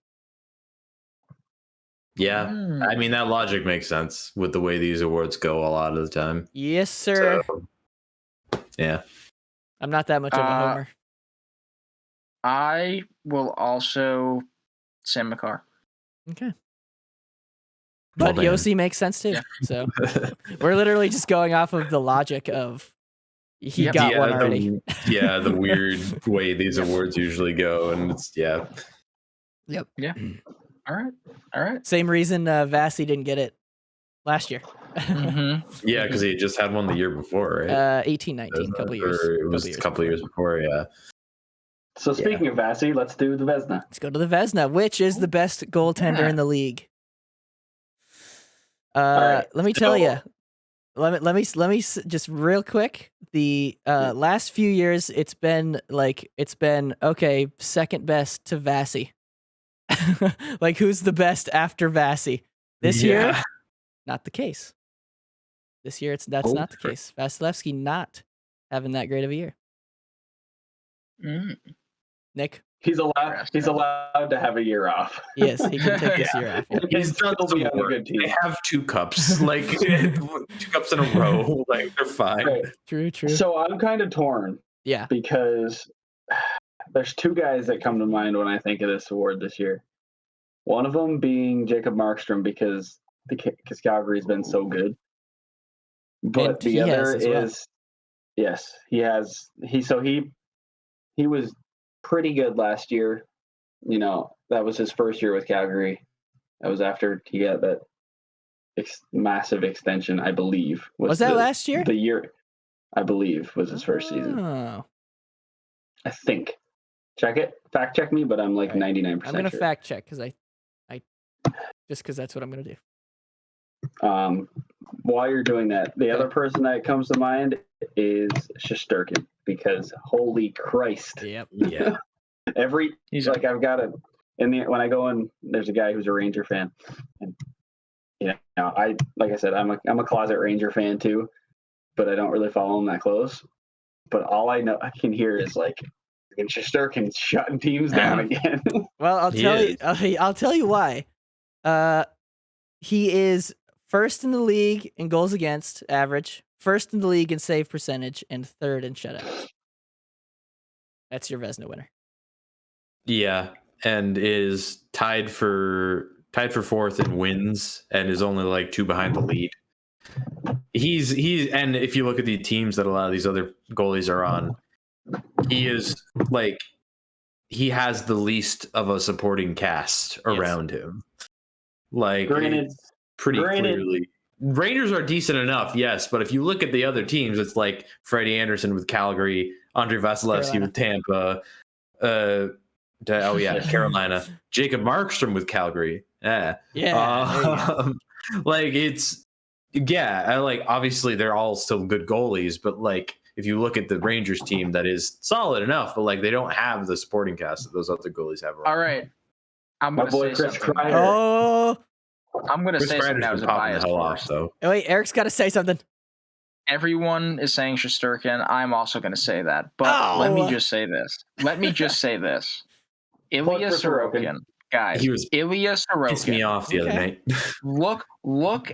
Yeah, I mean that logic makes sense with the way these awards go a lot of the time. Yes, sir. So, yeah, I'm not that much of a homer. I will also say Makar. Okay. But Yossi makes sense too. Yeah. So we're literally just going off of the logic of he got one already. The weird way these awards usually go, and it's Yep. Yeah. All right. Same reason Vassy didn't get it last year. Yeah, because he just had one the year before, right? 18-19, couple years. It was a couple years before, yeah. So speaking of Vassy, let's do the Vezina. Let's go to the Vezina, which is the best goaltender in the league. Let me tell you, let me just real quick. The last few years, it's been okay, second best to Vassy. Like, who's the best after Vassy? This year, not the case. This year, that's not the case. Vasilevsky not having that great of a year. Nick, he's allowed to have a year off. Yes, he can take this year off. He's done some work. They have 2 cups, like 2 cups in a row. Like, they're fine. Right. True. So I'm kind of torn. Yeah. Because there's 2 guys that come to mind when I think of this award this year. One of them being Jacob Markstrom because Calgary's been so good. But And the other is well. Yes, he has. He was pretty good last year. You know, that was his first year with Calgary. That was after he got that massive extension, I believe. Was that last year? The year, I believe, was his first season. Oh. I think. Check it. Fact check me, but I'm like 99% I'm gonna sure. fact check because I just because that's what I'm gonna do. While you're doing that, the other person that comes to mind is Shesterkin because holy Christ. Yep. Yeah. I've got it when I go in, there's a guy who's a Ranger fan, and like I said, I'm a closet Ranger fan too, but I don't really follow him that close. But all I can hear is like Shesterkin's shutting teams down again. Well, I'll tell you why. He is first in the league in goals against average, first in the league in save percentage, and third in shutouts. That's your Vezina winner. Yeah, and is tied for 4th in wins and is only like 2 behind the lead. He's and if you look at the teams that a lot of these other goalies are on, he has the least of a supporting cast around him. Like, clearly. Rangers are decent enough, yes, but if you look at the other teams, it's like Freddie Anderson with Calgary, Andrei Vasilevsky with Tampa, Carolina, Jacob Markstrom with Calgary. Obviously they're all still good goalies, but like if you look at the Rangers team, that is solid enough, but like they don't have the supporting cast that those other goalies have around. All right, I'm gonna say Chris something. Kreider. Oh, I'm gonna say something that was a bias off, though. Oh, wait, Eric's got to say something. Everyone is saying Shesterkin. I'm also going to say that. But let me just say this. Ilya Sorokin. Guys, Ilya Sorokin. Pissed me off the other night. Look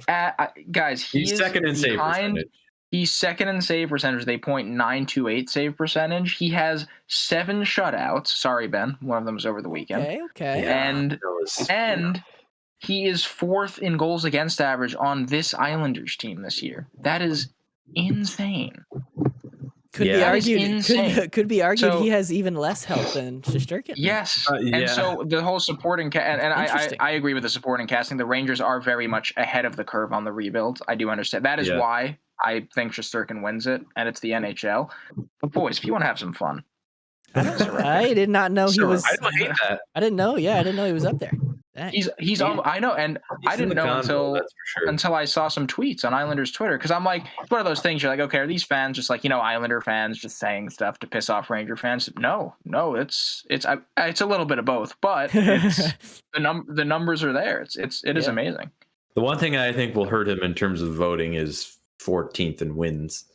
at... guys, he's second in save percentage. He's second in save percentage. They .928 save percentage. He has 7 shutouts. Sorry, Ben. One of them was over the weekend. Okay. And he is 4th in goals against average on this Islanders team this year. That is insane. Could be argued he has even less help than Shesterkin. Yes. And so the whole supporting and I agree with the supporting casting. The Rangers are very much ahead of the curve on the rebuild. I do understand. That is why I think Shesterkin wins it, and it's the NHL. But boys, if you want to have some fun. I did not know he was. I don't hate that. I didn't know he was up there. He's I know, and I didn't know until I saw some tweets on Islanders Twitter, because I'm like, it's one of those things you're like, okay, are these fans just like, Islander fans just saying stuff to piss off Ranger fans? No, it's a little bit of both, but it's, the numbers are there. It is amazing. The one thing I think will hurt him in terms of voting is 14th in wins.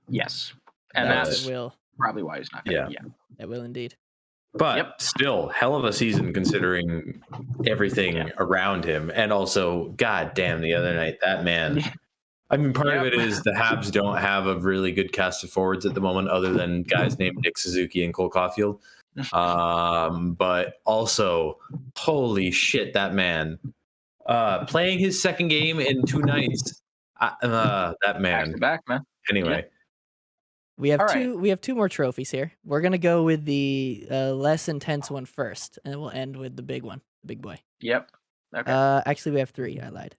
Yes, and that's probably why he's not going to. Yeah, that will indeed. But still, hell of a season considering everything around him. And also, god damn, the other night, that man. I mean, part of it is the Habs don't have a really good cast of forwards at the moment other than guys named Nick Suzuki and Cole Caulfield. But also, holy shit, that man. Playing his second game in 2 nights. That man. Back, man. Anyway. Yeah. We have 2 more trophies here. We're gonna go with the less intense one first, and then we'll end with the big one, the big boy. Yep. Okay. Actually, we have 3. I lied.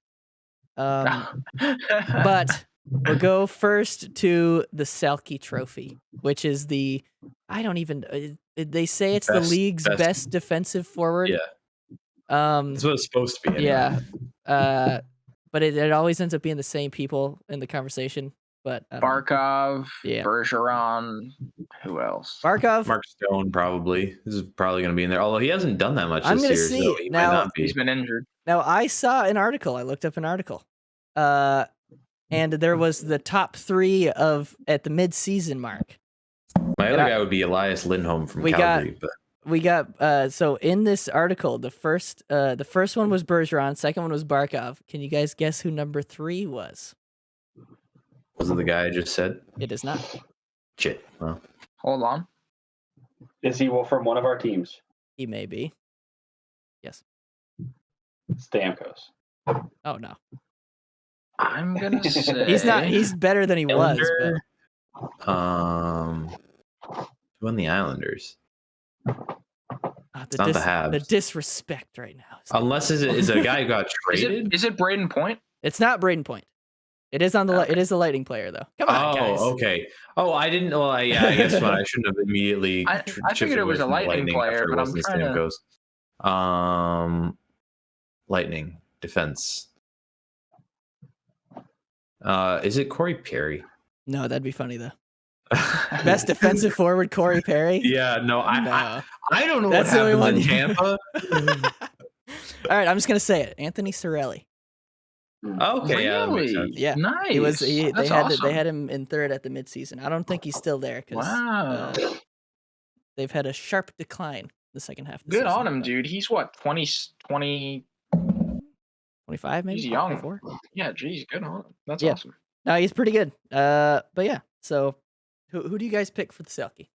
But we'll go first to the Selke Trophy, which is they say it's the league's best defensive forward. Yeah. That's what it's supposed to be. Anyway. Yeah. but it always ends up being the same people in the conversation. But Barkov, yeah. Bergeron, who else? Barkov, Mark Stone probably. This is probably going to be in there. Although he hasn't done that much this year, see. So he now, might not be. He's been injured. Now I saw an article. I looked up an article, and there was the top 3 at the mid-season mark. My other guy would be Elias Lindholm from Calgary. We got so in this article, the first one was Bergeron, second one was Barkov. Can you guys guess who number 3 was? Was it the guy I just said? It is not. Shit. Well. Hold on. Is he from one of our teams? He may be. Yes. Stamkos. Oh no. I'm gonna say he's not. He's better than he was. But... Who won the Islanders? It's not the Habs. The disrespect right now. Unless is it a guy who got traded? Is it Braden Point? It's not Braden Point. It is on the. It is the Lightning player though. Come on, guys. Okay. Oh, I didn't. Well, I guess what I shouldn't have immediately. I figured it was a Lightning player, but I'm trying to. Lightning defense. Is it Corey Perry? No, that'd be funny though. Best defensive forward, Corey Perry. Yeah, no, I don't know That's what happens in Tampa. All right, I'm just gonna say it. Anthony Cirelli. Okay, really? Yeah, nice. They had him in third at the midseason. I don't think he's still there because they've had a sharp decline the second half of the season. Good on him, but. dude. He's what, 25 maybe? He's young. 24? Yeah, geez, good on him. That's awesome. No, he's pretty good. But yeah, so who do you guys pick for the Selke?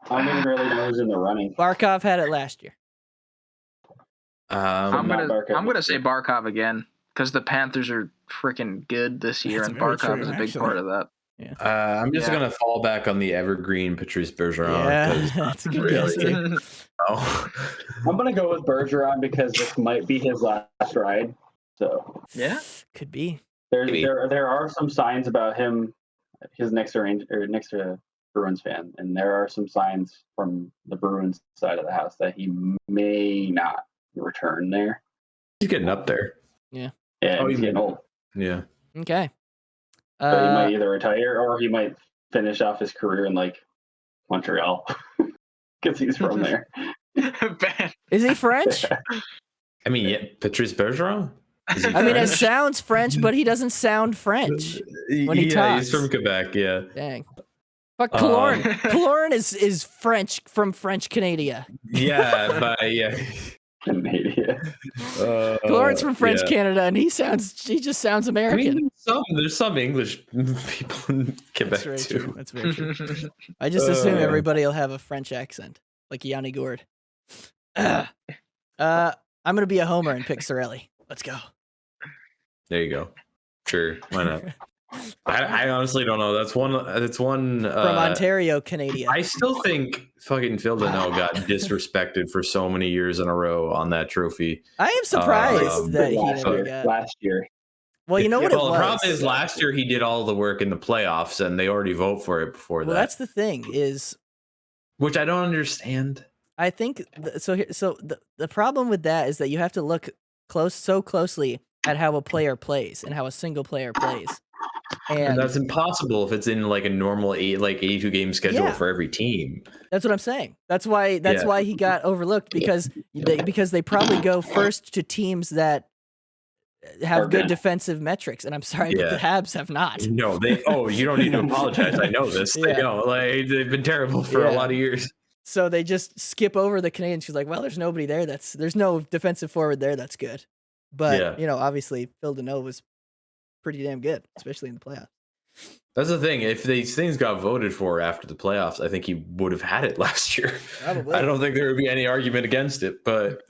I don't even really know who's in the running. Barkov had it last year. I'm gonna say Barkov again because the Panthers are freaking good this year, and Barkov is a big part of that. Yeah. I'm just gonna fall back on the evergreen Patrice Bergeron. Yeah, that's a good guess too. I'm gonna go with Bergeron because this might be his last ride. So yeah, could be. There are some signs about him. His next to Bruins fan, and there are some signs from the Bruins side of the house that he may not return there. He's getting up there. Yeah. Yeah, he's getting old. Yeah. Okay. But he might either retire or he might finish off his career in like Montreal because he's from there. Is he French? I mean, yeah, Patrice Bergeron. I mean, it sounds French, but he doesn't sound French when he talks. He's from Quebec. Yeah. Dang. But Kaloran is French from French Canada. Yeah, but yeah. Canada. Kaloran's from French Canada, and he just sounds American. I mean, there's some English people in Quebec too. That's very true. I just assume everybody will have a French accent, like Yanni Gourde. I'm gonna be a homer and pick Cirelli. Let's go. There you go. Sure, why not? I honestly don't know. That's one from Ontario, Canada. I still think fucking Phil Deneau got disrespected for so many years in a row on that trophy. I am surprised that he never got last year. Well, you know what it was. The problem is last year he did all the work in the playoffs, and they already vote for it before that. Well, that's the thing is, which I don't understand. I think the problem with that is that you have to look so closely at how a player plays and how a single player plays. And that's impossible if it's in like a normal 82 game schedule for every team. That's what I'm saying. That's why he got overlooked because they probably go first to teams that have good defensive metrics. And I'm sorry, but the Habs have not. No, you don't need to apologize. I know this. They know, they've been terrible for a lot of years. So they just skip over the Canadians. She's like, well, there's nobody there. There's no defensive forward there. That's good. But obviously Phil Deneau was pretty damn good, especially in the playoffs. That's the thing. If these things got voted for after the playoffs, I think he would have had it last year. Probably. I don't think there would be any argument against it, but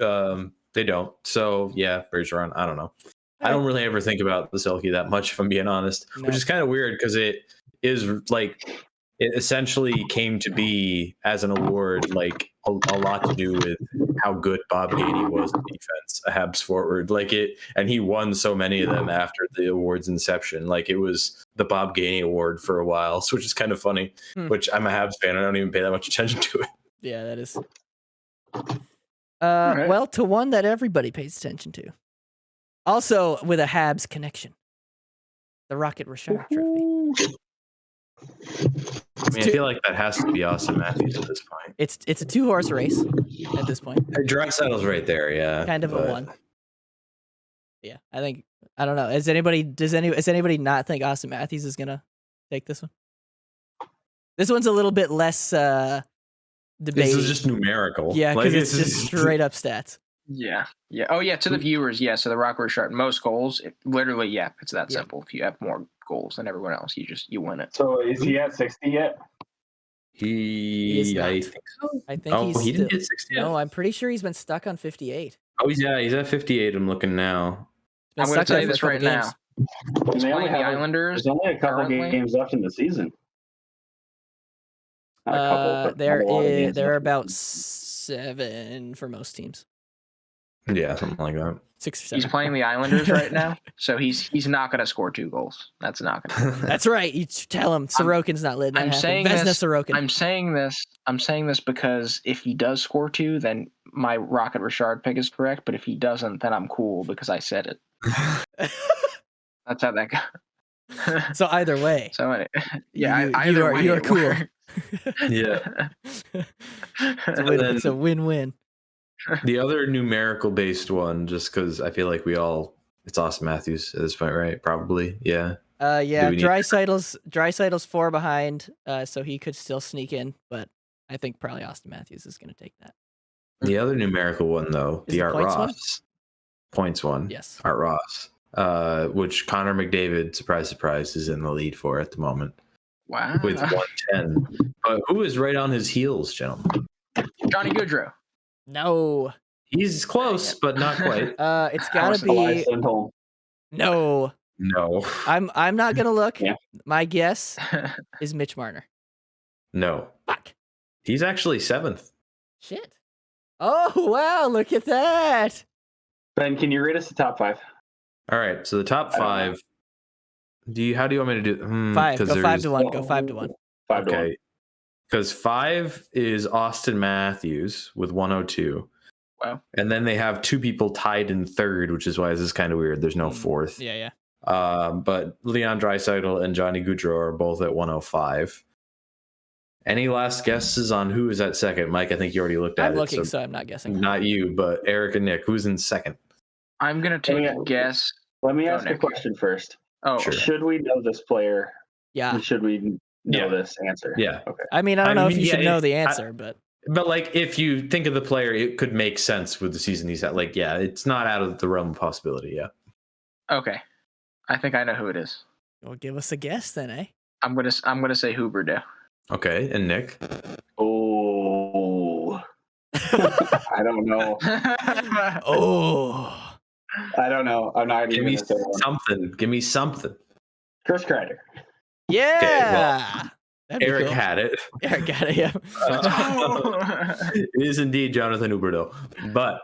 they don't. So yeah, Bergeron, I don't know. I don't really ever think about the Selke that much, if I'm being honest, which is kind of weird because it is like it essentially came to be as an award, like a lot to do with how good Bob Gainey was in defense, a Habs forward, and he won so many of them after the award's inception. Like it was the Bob Gainey Award for a while, which is kind of funny. Which I'm a Habs fan, I don't even pay that much attention to it. Yeah, that is. Well, to one that everybody pays attention to. Also with a Habs connection. The Rocket Richard Trophy. I mean, I feel like that has to be Austin Matthews at this point. It's a 2-horse race at this point. Draisaitl's right there, yeah. Kind of a 1. Yeah, I don't know. Does anybody not think Austin Matthews is gonna take this one? This one's a little bit less debate. This is just numerical. Yeah, because it's just straight up stats. Yeah. Oh yeah, to the viewers, yeah. So the Rocket Richard most goals, literally, yeah, it's that simple. If you have more goals than everyone else, you win it. So is he at 60 yet? I think so. I think he didn't get 60 yet? No, I'm pretty sure he's been stuck on 58. Oh, he's at 58. I'm looking now. I'm going to tell you this right now. He's playing the Islanders. There's only a couple games left in the season. Not a couple, but there are about 7 for most teams. Yeah, something like that. 6 or 7. He's playing the Islanders right now, so he's not going to score 2 goals. That's not going to happen. That's right. You tell him Sorokin's not letting that happen. Vezina Sorokin. I'm saying this because if he does score 2, then my Rocket Richard pick is correct. But if he doesn't, then I'm cool because I said it. That's how that goes. So either way. So anyway, you are cool. Yeah. It's a win-win. The other numerical based one, just because I feel like it's Austin Matthews at this point, right? Probably, yeah. Draisaitl's 4 behind, so he could still sneak in, but I think probably Austin Matthews is going to take that. The other numerical one, though, the Art Ross points one. Yes, Art Ross, which Connor McDavid, surprise, is in the lead for at the moment. Wow, with 110. But who is right on his heels, gentlemen? Johnny Gaudreau. No. He's close, but not quite. It's gotta be No. I'm not gonna look. Yeah. My guess is Mitch Marner. No. Fuck. He's actually 7th. Shit. Oh wow, look at that. Ben, can you rate us the top 5? All right, so the top 5. How do you want me to do 5? Go 5 to 1. Go 5 to 1. 5 to 1. Because 5 is Austin Matthews with 102. Wow. And then they have 2 people tied in 3rd, which is why this is kind of weird. There's no 4th. Yeah. But Leon Draisaitl and Johnny Gaudreau are both at 105. Any last guesses on who is at 2nd? Mike, I think you already looked at it. I'm looking, so I'm not guessing. Not you, but Eric and Nick. Who's in 2nd? I'm going to take a guess. Let me ask a question first. Oh, sure. Should we know this player? Yeah. Should we know this answer? Yeah. Okay. I mean, I don't know if you should know the answer, but like if you think of the player, it could make sense with the season he's at. Like, yeah, it's not out of the realm of possibility. Yeah. Okay. I think I know who it is. Well, give us a guess then, eh? I'm gonna say Huberdeau. Okay, and Nick. Oh. I don't know. Oh. I don't know. I'm not Give even me gonna say one. something. Give me something. Chris Kreider. Yeah. Okay, well, Eric cool. had it. Eric got it, yeah. It is indeed Jonathan Huberdeau. But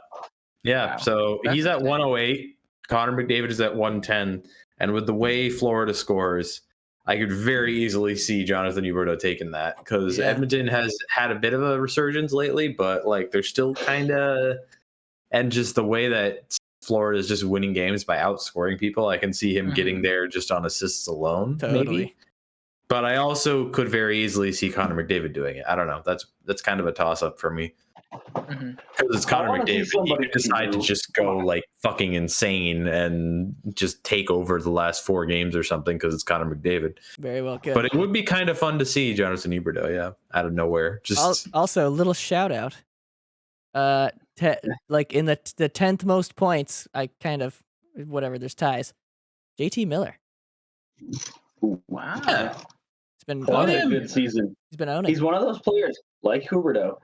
yeah, wow. So he's at 108. Connor McDavid is at 110. And with the way Florida scores, I could very easily see Jonathan Huberdeau taking that because Edmonton has had a bit of a resurgence lately, but like they're still kind of, and just the way that Florida is just winning games by outscoring people, I can see him getting there just on assists alone, maybe. But I also could very easily see Connor McDavid doing it. I don't know. That's kind of a toss up for me. Because it's Connor McDavid. He could decide to just go like fucking insane and just take over the last 4 games or something because it's Connor McDavid. Very well, good. But it would be kind of fun to see Jonathan Huberdeau, out of nowhere. Just also a little shout out. Like in the 10th most points, I kind of there's ties. JT Miller. Wow. It's been a good season. He's been owning. He's one of those players like Huberdeau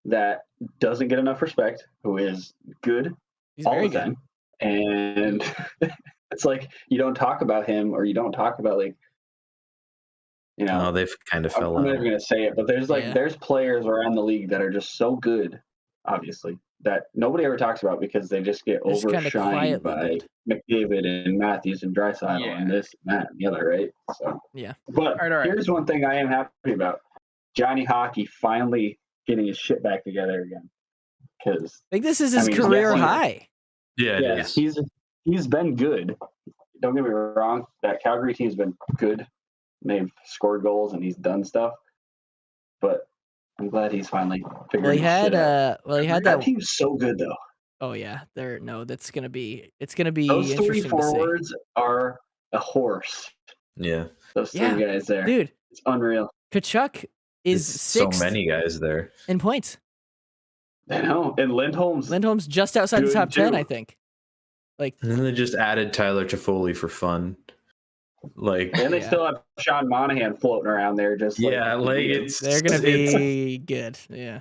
that doesn't get enough respect, who is good all the time. And it's like you don't talk about him or you don't talk about Oh, they've kind of fell out. I'm never going to say it, but there's players around the league that are just so good, obviously, that nobody ever talks about because they just get overshined by McDavid and Matthews and Draisaitl and this and that and the other, right? So But here's one thing I am happy about: Johnny Hockey finally getting his shit back together again. Because I think this is his career high. Yeah, it is. He's he's been good. Don't get me wrong. That Calgary team's been good. They've scored goals and he's done stuff. But I'm glad he's finally figuring shit out. He had that team's so good though. Oh yeah, it's gonna be Those interesting three to see. forwards are a horse. Yeah. Those three guys there. Dude. It's unreal. Kachuk is so sixth many guys there in points. I know. And Lindholm's just outside the top 10, I think. And then they just added Tyler Toffoli for fun. And they still have Sean Monahan floating around there they're gonna be good. Yeah.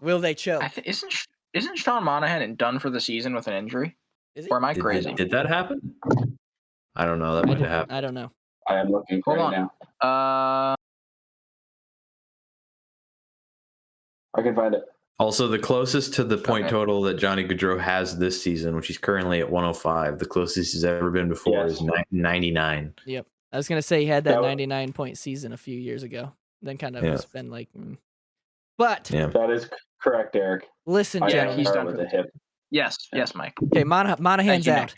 Will they choke? Isn't Sean Monahan done for the season with an injury? Or am I crazy? Did that happen? I don't know. That might have happened. I don't know. I am looking right now. I can find it. Also, the closest to the point total that Johnny Gaudreau has this season, which he's currently at 105, the closest he's ever been before is 99. Yep. I was going to say he had that 99-point season a few years ago. Then kind of has been like... But... That is correct, Eric. Listen, gentlemen. He's done with the hip. Yes, Mike. Okay, Monahan's out.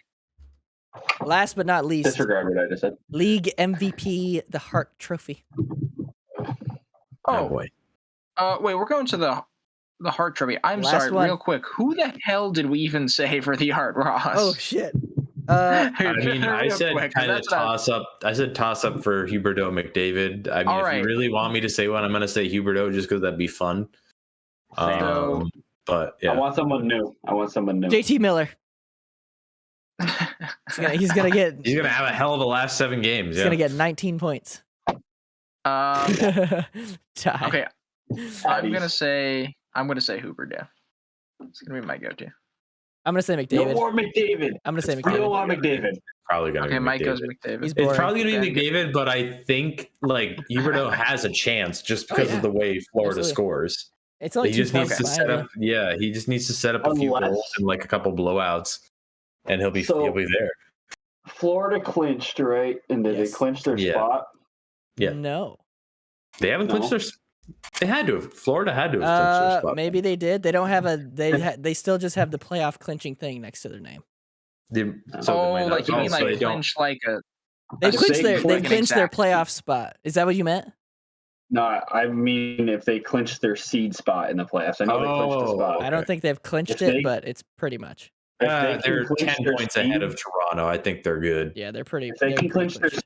Last but not least... Disregard what I just said. League MVP, the Hart Trophy. Oh boy. Wait, we're going to the Hart Trophy. I'm sorry, real quick. Who the hell did we even say for the Hart, Ross? Oh shit. I said kind of toss up. I said toss up for Huberdeau McDavid. I mean, if you really want me to say one, I'm going to say Huberdeau just because that'd be fun. But yeah, I want someone new. JT Miller. He's gonna have a hell of a last 7 games. He's gonna get 19 points. Okay. I'm gonna say Huberdeau. It's gonna be my go-to. I'm gonna say McDavid. No more McDavid. I'm gonna say McDavid. I don't want McDavid. Probably gonna be McDavid. Mike goes McDavid. It's probably gonna be McDavid, but I think Huberdeau has a chance just because of the way Florida scores. It's only he just needs to set up. Yeah, he just needs to set up a few goals and a couple blowouts, and he'll be there. Florida clinched, right? And did they clinch their spot? Yeah. No. They haven't clinched their. They had to have. Florida had to have clinched their spot. Maybe they did. They don't have they still just have the playoff clinching thing next to their name. You mean clinch like a? They clinched their playoff spot. Is that what you meant? No, I mean if they clinched their seed spot in the playoffs. I know they clinched the spot. I don't think they've clinched it, but it's pretty much. They're 10 points ahead of Toronto. I think they're good. Yeah, they're pretty. If they can clinch their seed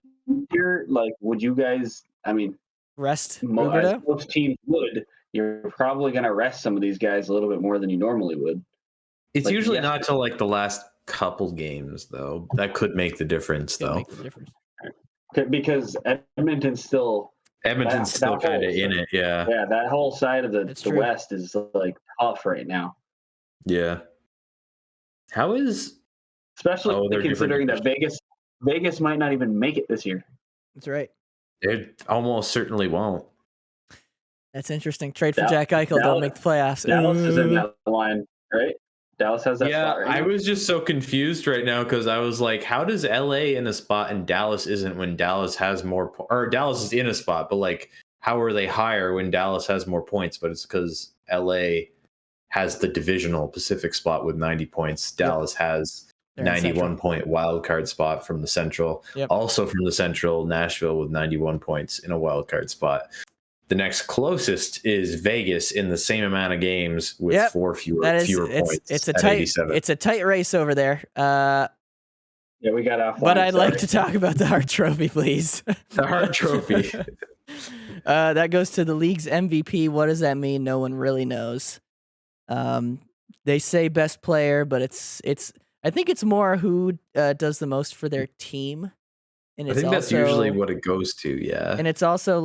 here, would you guys? I mean, rest Huberdeau? Most teams would. You're probably going to rest some of these guys a little bit more than you normally would. It's usually not till the last couple games, though. That could make the difference, though. Because Edmonton's still kind of in it, yeah. Yeah, that whole side of the West is tough right now. Yeah. How is... Especially considering that Vegas might not even make it this year. That's right. It almost certainly won't. That's interesting. Trade for Jack Eichel. Don't make the playoffs. Dallas is in that line, right? Dallas has that spot right now. I was just so confused right now because I was like, how does LA in a spot and Dallas isn't when Dallas has more or Dallas is in a spot, but how are they higher when Dallas has more points? But it's because LA has the divisional Pacific spot with 90 points. Dallas has 91 point wild card spot from the Central. Also from the Central, Nashville with 91 points in a wild card spot. The next closest is Vegas in the same amount of games with 4 fewer points. It's a tight race over there. We got off. But I'd like to talk about the Hart Trophy, please. The Hart Trophy. That goes to the league's MVP. What does that mean? No one really knows. They say best player, but it's. I think it's more who does the most for their team. And I think that's usually what it goes to, yeah. And it's also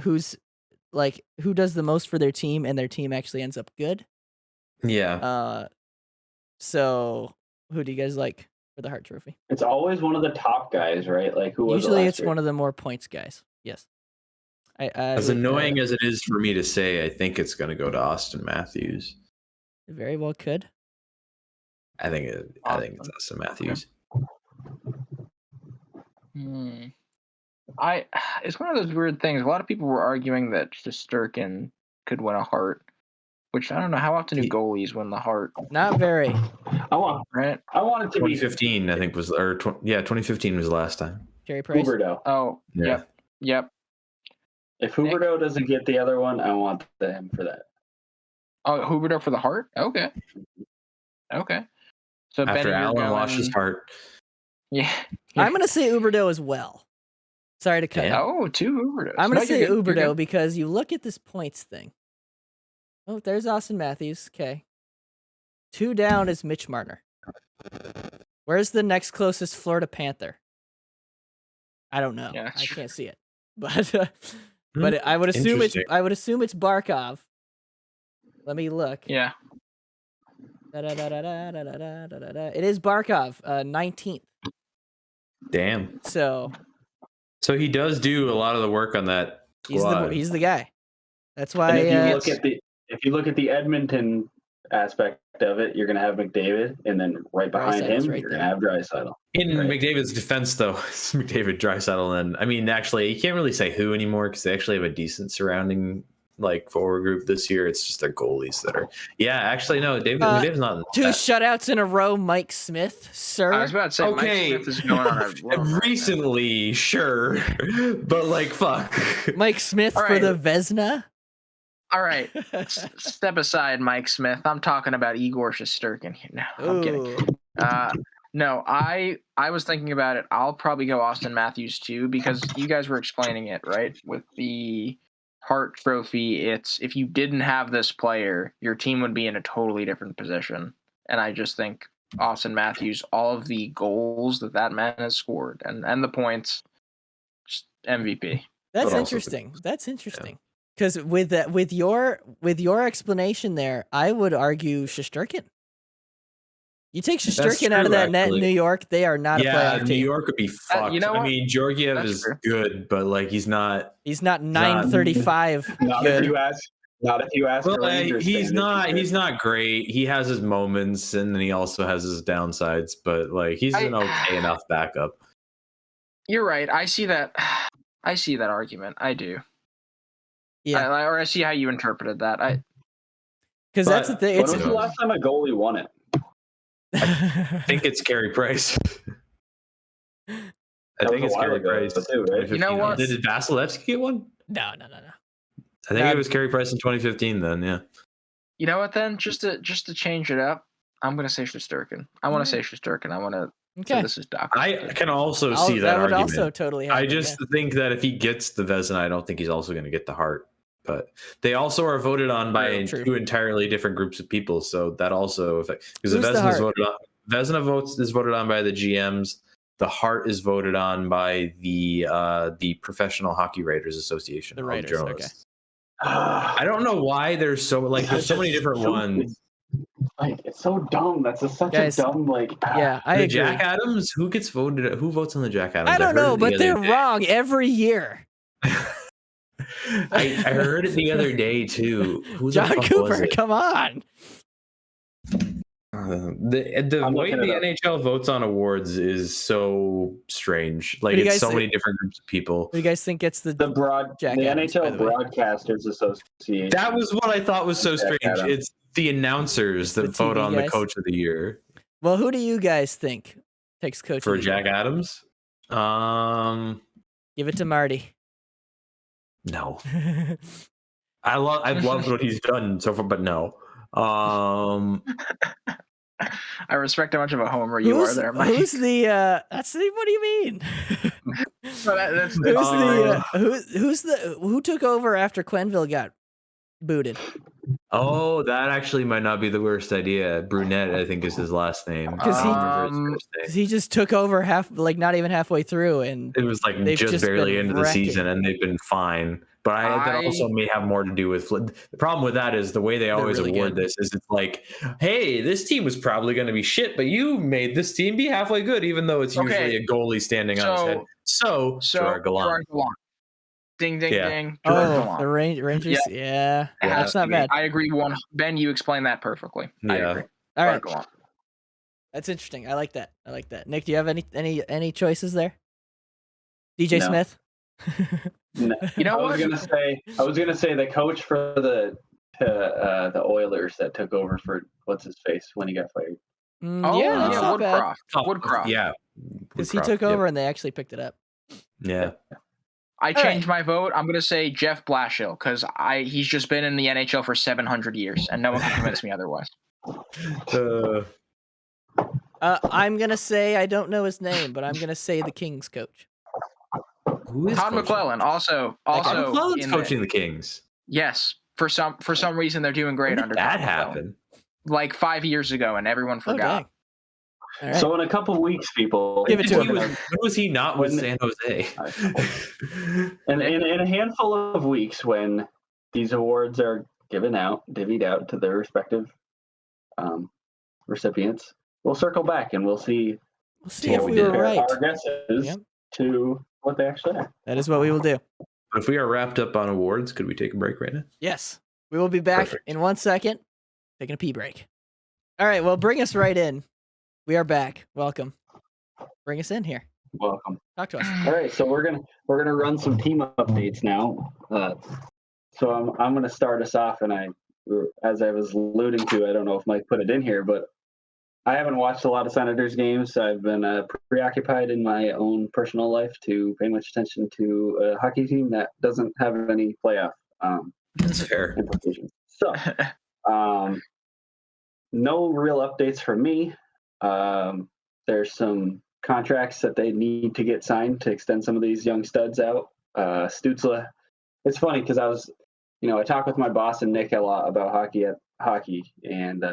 who does the most for their team and their team actually ends up good. Yeah. So who do you guys like for the Hart Trophy? It's always one of the top guys, right? Who was usually it's one of the more points guys. Yes. As annoying as it is for me to say, I think it's going to go to Austin Matthews. It very well could. I think it's Austin Matthews. It's one of those weird things. A lot of people were arguing that Shesterkin could win a Hart, which I don't know how often do goalies win the Hart. Not very. I want it to be 2015. I think was 2015 was the last time. Carey Price. Huberdeau. Oh, Yeah. Yep. If Huberdeau doesn't get the other one, I want him for that. Oh, Huberdeau for the Hart? Okay. So After Benny, Allen washed his heart. Yeah. I'm going to say Huberdeau as well. Sorry to cut. Oh, 2 Huberdeaus. I'm going to say Huberdeau because you look at this points thing. Oh, there's Austin Matthews. Okay. 2 down is Mitch Marner. Where's the next closest Florida Panther? I don't know. Yeah, I can't see it. But I would assume it's Barkov. Let me look. Yeah. It is Barkov, 19th. Damn. So he does do a lot of the work on that squad. He's the guy. That's why. If you look at the Edmonton aspect of it, you're going to have McDavid, and then right behind him, you're going to have Draisaitl. In McDavid's defense, though, it's McDavid, Draisaitl, and I mean, actually, you can't really say who anymore because they actually have a decent surrounding forward group this year. It's just their goalies that are. Yeah, actually, no, McDavid's not. 2 shutouts in a row, Mike Smith, sir. I was about to say, okay, Mike Smith is going on a recently, sure, but fuck. Mike Smith for the Vezina. All right, step aside, Mike Smith. I'm talking about Igor Shesterkin. No, I'm kidding. No, I was thinking about it. I'll probably go Austin Matthews too because you guys were explaining it right with the Hart Trophy. It's if you didn't have this player, your team would be in a totally different position. And I just think Austin Matthews, all of the goals that man has scored and the points, just MVP. That's interesting. That's interesting. Because with your explanation there, I would argue Shesterkin. You take Shesterkin out of that net in New York, they are not a playoff team. New York would be fucked. You know what? I mean, Georgiev is good, but he's not. He's not 935. Not if you ask. Not if you ask. Well, he's not great. He has his moments, and then he also has his downsides. But he's an okay enough backup. You're right. I see that. I see that argument. I do. Yeah. I see how you interpreted that. Because that's the thing. When was the last time a goalie won it? I think it's Carey Price. I think it's Carey Price too, right? You know what? Did Vasilevsky get one? No. I think it was Carey Price in 2015. Then, yeah. You know what? Then just to change it up, I'm gonna say Shesterkin. I want to say Shesterkin. I want to. Okay. So this is Doc. I can also see that would argument. Also totally happen, I just think that if he gets the Vezina, I don't think he's also going to get the Hart. But they also are voted on by 2 entirely different groups of people, so that also affects because the Vezina is voted on. Vezina is voted on by the GMs. The Hart is voted on by the Professional Hockey Writers Association. The writers, journalists. Okay. I don't know why there's so there's so many different ones. It's so dumb. That's such a dumb Yeah, I agree. Jack Adams. Who gets voted? Who votes on the Jack Adams? I don't know, but they're wrong every year. I heard it the other day too. John Cooper, come on. The way the NHL votes on awards is so strange. It's so many different groups of people. What do you guys think gets the NHL Broadcasters Association? That was what I thought was so strange. It's the announcers that vote on the Coach of the Year. Well, who do you guys think takes Coach for of the Year? Jack Adams? Give it to Marty. No. I've loved what he's done so far, but no. I respect how much of a homer you are there, Mike. Who's the what do you mean? Who took over after Quenneville got booted? Oh, that actually might not be the worst idea. Brunette, I think, is his last name. Because he just took over not even halfway through, and it was just barely into the season, and they've been fine. But that also may have more to do with the problem with that is the way they always award this is it's hey, this team was probably going to be shit, but you made this team be halfway good, even though it's usually a goalie standing on his head. So Gerard Gallant. Ding, ding, ding. The Rangers? Yeah. That's not bad. I agree. Ben, you explained that perfectly. Yeah. I agree. All right. That's interesting. I like that. Nick, do you have any choices there? DJ Smith? No. You know what? I was gonna say the coach for the the Oilers that took over for what's his face when he got fired. Yeah, that's not bad. Woodcroft. Yeah, because he took over and they actually picked it up. Yeah. I changed my vote. I'm going to say Jeff Blashill because he's just been in the NHL for 700 years, and no one can convince me otherwise. I'm going to say, I don't know his name, but I'm going to say the Kings coach. Who is Todd McClellan, also McClellan's coaching the Kings. Yes, for some reason they're doing great under that Todd happen? Like 5 years ago, and everyone forgot. Right. So in a couple weeks, people, give it to him. When was he not with San Jose? And in a handful of weeks, when these awards are divvied out to their respective recipients, we'll circle back and we'll see. We'll see if we were right. Our guesses to what they actually are. That is what we will do. If we are wrapped up on awards, could we take a break right now? Yes. We will be back in 1 second, taking a pee break. All right, well, bring us right in. We are back. Welcome. Bring us in here. Welcome. Talk to us. All right, so we're gonna run some team updates now. So I'm gonna start us off, and as I was alluding to, I don't know if Mike put it in here, but I haven't watched a lot of Senators games. I've been preoccupied in my own personal life to pay much attention to a hockey team that doesn't have any playoff That's fair implications. So, no real updates from me. There's some contracts that they need to get signed to extend some of these young studs out. Stützle, it's funny because I talk with my boss and Nick a lot about hockey, and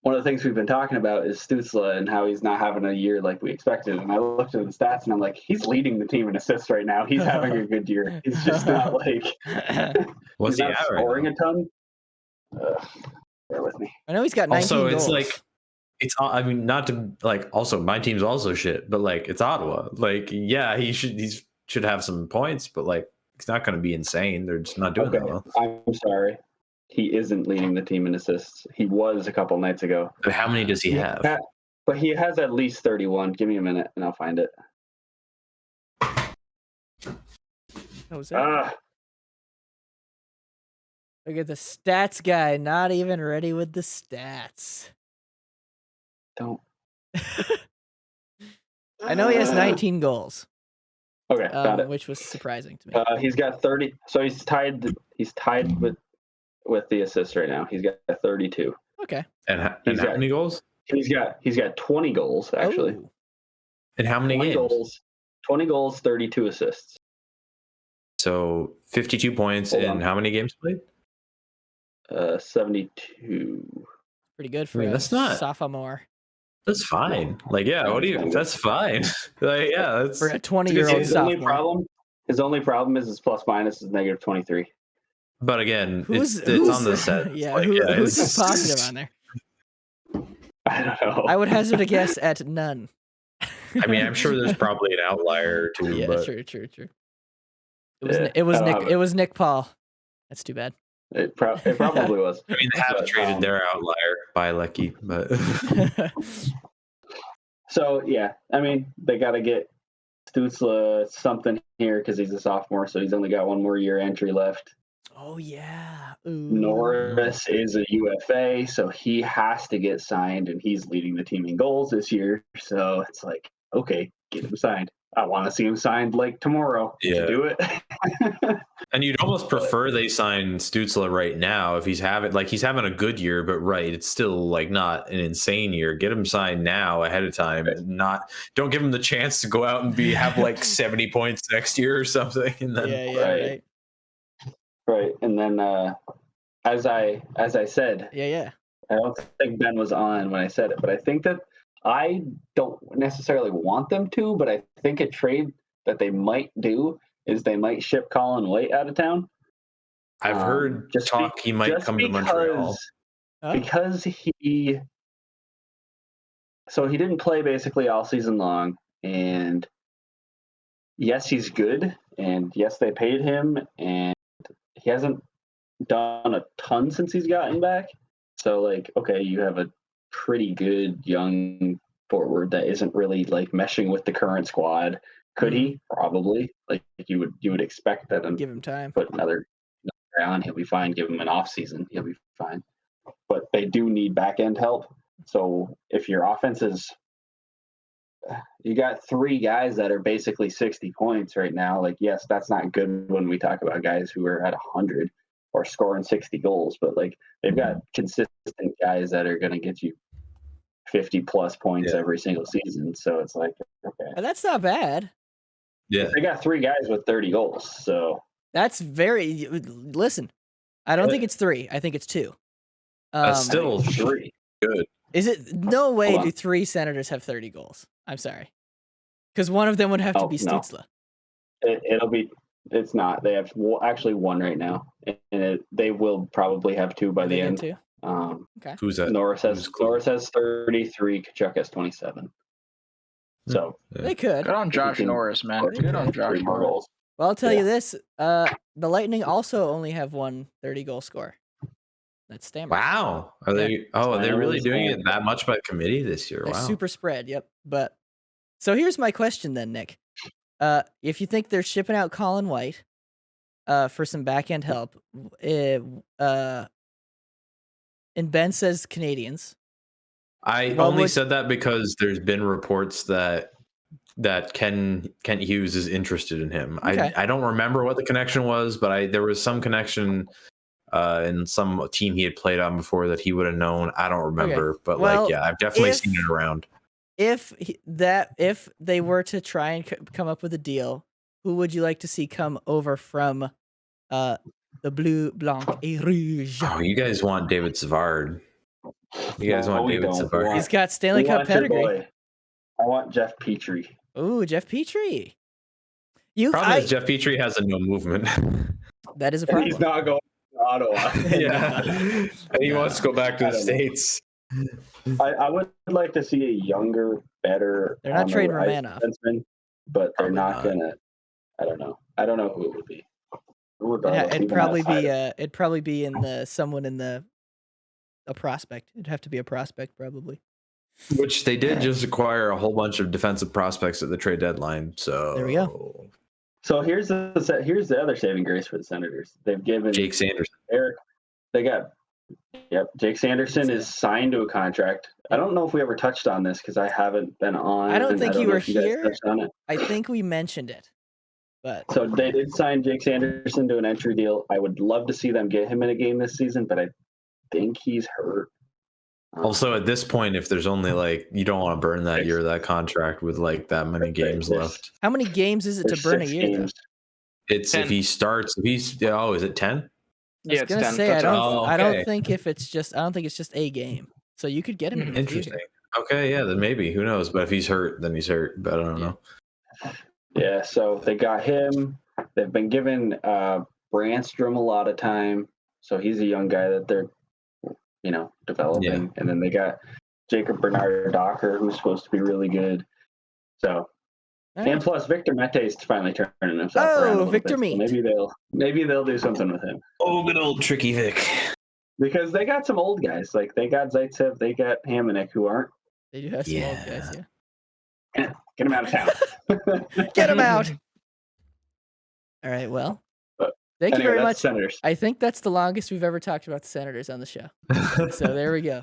one of the things we've been talking about is Stützle and how he's not having a year like we expected. And I looked at the stats and I'm like, he's leading the team in assists right now. He's having a good year. He's just not like what's he's he not at scoring right a ton. Bear with me. I know he's got 19 also, goals. it's like, I mean, not to like. Also, my team's also shit, but like, it's Ottawa. Like, yeah, he should have some points, but like, he's not going to be insane. They're just not doing that well. I'm sorry, he isn't leading the team in assists. He was a couple nights ago. But how many does he have? But he has at least 31. Give me a minute, and I'll find it. What was that? Look at the stats guy, not even ready with the stats. Don't. I know he has 19 goals. Okay, got it. Which was surprising to me. He's got 30. So he's tied with the assists right now. He's got 32. Okay. And how many goals? He's got 20 goals actually. Oh. And how many 20 games? Goals, 20 goals, 32 assists. So 52 points in how many games played? 72. Pretty good for a sophomore. That's fine. Like, yeah, what do you? That's fine. Like, yeah, that's for a 20-year-old sophomore. His only problem is his plus minus is negative 23. But again, it's on the set. Yeah, like, who's the positive on there? I don't know. I would hazard a guess at none. I mean, I'm sure there's probably an outlier too. Yeah, but... true. It was Nick Paul. That's too bad. It probably was. I mean, they have traded their outlier by Lucky, but so yeah, I mean, they got to get Stützle something here because he's a sophomore, so he's only got one more year entry left. Oh yeah. Ooh. Norris is a UFA, so he has to get signed, and he's leading the team in goals this year. So it's like, okay, get him signed. I want to see him signed like tomorrow. Yeah, do it. And you'd almost prefer they sign Stützle right now if he's having a good year, but it's still like not an insane year. Get him signed now ahead of time, and don't give him the chance to go out and have like 70 points next year or something. And then right. And then as I said, I don't think Ben was on when I said it, but I think that I don't necessarily want them to, but I think a trade that they might do is they might ship Colin White out of town. I've heard he might come to Montreal. Because he didn't play basically all season long, and yes, he's good, and yes, they paid him, and he hasn't done a ton since he's gotten back. So like, okay, you have a pretty good young forward that isn't really like meshing with the current squad. Could he? Probably. Like you would expect that and give him time. Put another on, he'll be fine. Give him an off season, he'll be fine. But they do need back end help. So if your offense is, you got 3 guys that are basically 60 points right now. Like, yes, that's not good when we talk about guys who are at 100 or scoring 60 goals, but like they've got consistent guys that are going to get you 50 plus points every single season. So it's like, okay, that's not bad. Yeah, they got 3 guys with 30 goals. So that's very. Listen, I don't think it's 3. I think it's 2. That's still 3. Good. Is it? No way do 3 Senators have 30 goals. I'm sorry, because one of them would have to be Stützle. It'll be. It's not. They have actually 1 right now, and they will probably have 2 by the end. 2? Okay. Who's that? Norris has 33. Kachuk has 27. So they could. Good on Josh Norris, man. Good on Josh Norris. Well, I'll tell you this: the Lightning also only have 1 30-goal scorer. That's Stammer. Wow. Are they? Oh, are they really doing it that much by committee this year? They're wow. super spread. Yep. But so here's my question then, Nick. If you think they're shipping out Colin White for some back end help, and Ben says Canadians. I only said that because there's been reports that Kent Hughes is interested in him. Okay. I don't remember what the connection was, but there was some connection in some team he had played on before that he would have known. I don't remember, but I've definitely seen it around. If they were to try and come up with a deal, who would you like to see come over from the Bleu, Blanc et Rouge? Oh, you guys want David Savard. You guys want David Savard. He's got Stanley Cup pedigree. I want Jeff Petrie. Ooh, Jeff Petrie. Problem is Jeff Petrie has a no movement. That is a problem. He's not going to Ottawa. Yeah. And he wants to go back to the States. I would like to see a younger, better. They're not trading Romanov, but they're not gonna. I don't know. I don't know who it would be. It'd probably be in someone in a prospect. It'd have to be a prospect, probably. Which they did just acquire a whole bunch of defensive prospects at the trade deadline. So there we go. So here's the other saving grace for the Senators. They've given Jake Sanderson. Jake Sanderson is signed to a contract. I don't know if we ever touched on this because I haven't been on. I don't think you were here. I think we mentioned it. But so they did sign Jake Sanderson to an entry deal. I would love to see them get him in a game this season, but I think he's hurt. Also, at this point, if there's only you don't want to burn that contract with that many games left. How many games is it to burn a year? It's 10. If he starts. If he's is it 10? Yeah, it's 10. Say, I don't think it's just a game. So you could get him in. Interesting. Okay, yeah, then maybe. Who knows? But if he's hurt, then he's hurt. But I don't know. Yeah, so they got him. They've been giving Brandstrom a lot of time. So he's a young guy that they're developing. Yeah. And then they got Jacob Bernard-Docker, who's supposed to be really good. So and plus Victor Mete's finally turning himself around. Oh, Victor Meat. So maybe they'll do something with him. Oh, good old tricky Vic. Because they got some old guys. They got Zaitsev, they got Hamonic, who aren't. They do have some old guys, yeah. Get him out of town. Get him out. All right, well. Thank you very much. Senators. I think that's the longest we've ever talked about the Senators on the show. So there we go.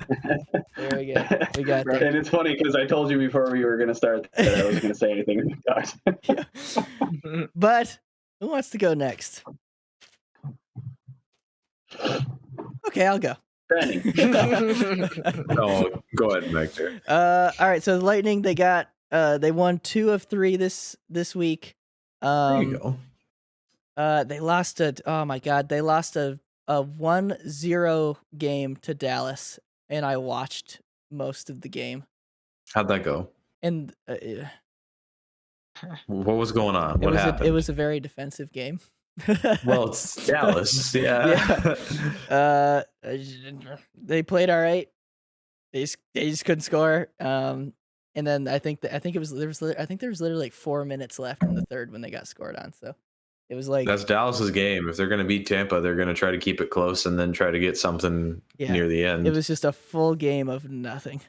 There we go. We got that. And it's funny because I told you before we were going to start that I wasn't going to say anything when we talked. But who wants to go next? Okay, I'll go. No, go ahead, Victor. All right, so the Lightning, they won 2 of 3 this week. There you go. They lost a 1-0 game to Dallas, and I watched most of the game. How'd that go? And what was going on? What happened? It was a very defensive game. Well, it's Dallas. Yeah. They played all right. They just couldn't score. And then I think there was literally 4 minutes left in the third when they got scored on. So it was that's Dallas's game. If they're going to beat Tampa, they're going to try to keep it close and then try to get something near the end. It was just a full game of nothing.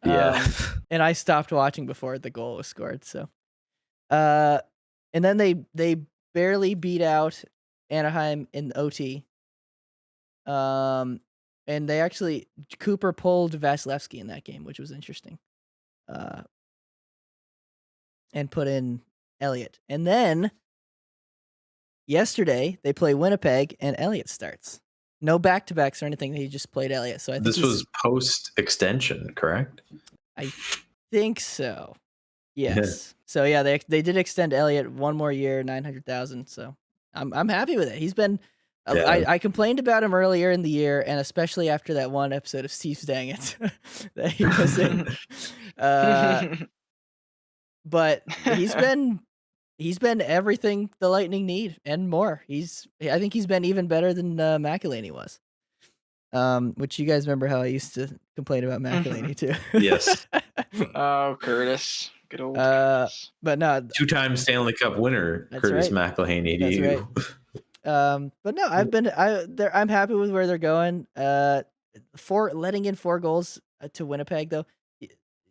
Yeah. And I stopped watching before the goal was scored. So, and then they barely beat out Anaheim in OT. And they actually Cooper pulled Vasilevsky in that game, which was interesting. And put in Elliott. And then yesterday they play Winnipeg and Elliott starts. No back-to-backs or anything. He just played Elliott. So I think this was post-extension, correct? I think so. Yes. So yeah, they did extend Elliott one more year, $900,000. So I'm happy with it. He's been. I complained about him earlier in the year, and especially after that one episode of Steve's Dang It that he was in. But he's been everything the Lightning need and more. I think he's been even better than McElhinney was. Which you guys remember how I used to complain about McElhinney too. Yes. Oh, Curtis. Good old Curtis. But no, 2-time Stanley Cup winner, Curtis McElhinney. That's right. But no, I'm happy with where they're going. Letting in 4 goals to Winnipeg though.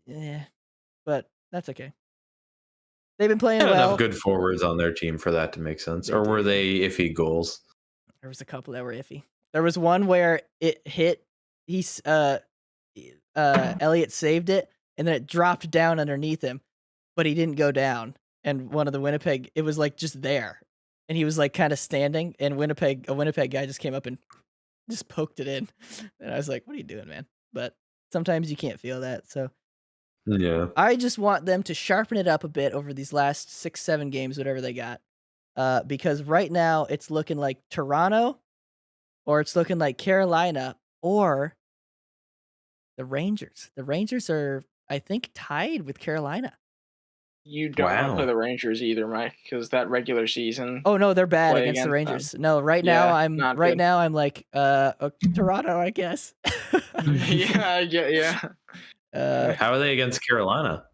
Yeah. But that's okay. They've been playing well. Enough good forwards on their team for that to make sense. Or were they iffy goals? There was a couple that were iffy. There was one where it hit. Elliott saved it, and then it dropped down underneath him, but he didn't go down. And one of the Winnipeg, it was like just there, and he was like kind of standing. And a Winnipeg guy just came up and just poked it in, and I was like, "What are you doing, man?" But sometimes you can't feel that, so. Yeah. I just want them to sharpen it up a bit over these last 6-7 games, whatever they got. Because right now it's looking like Toronto, or it's looking like Carolina, or the Rangers. The Rangers are, I think, tied with Carolina. You don't want to play the Rangers either, Mike, because that regular season. Oh no, they're bad against the Rangers. No, now I'm like Toronto, I guess. Yeah. How are they against Carolina?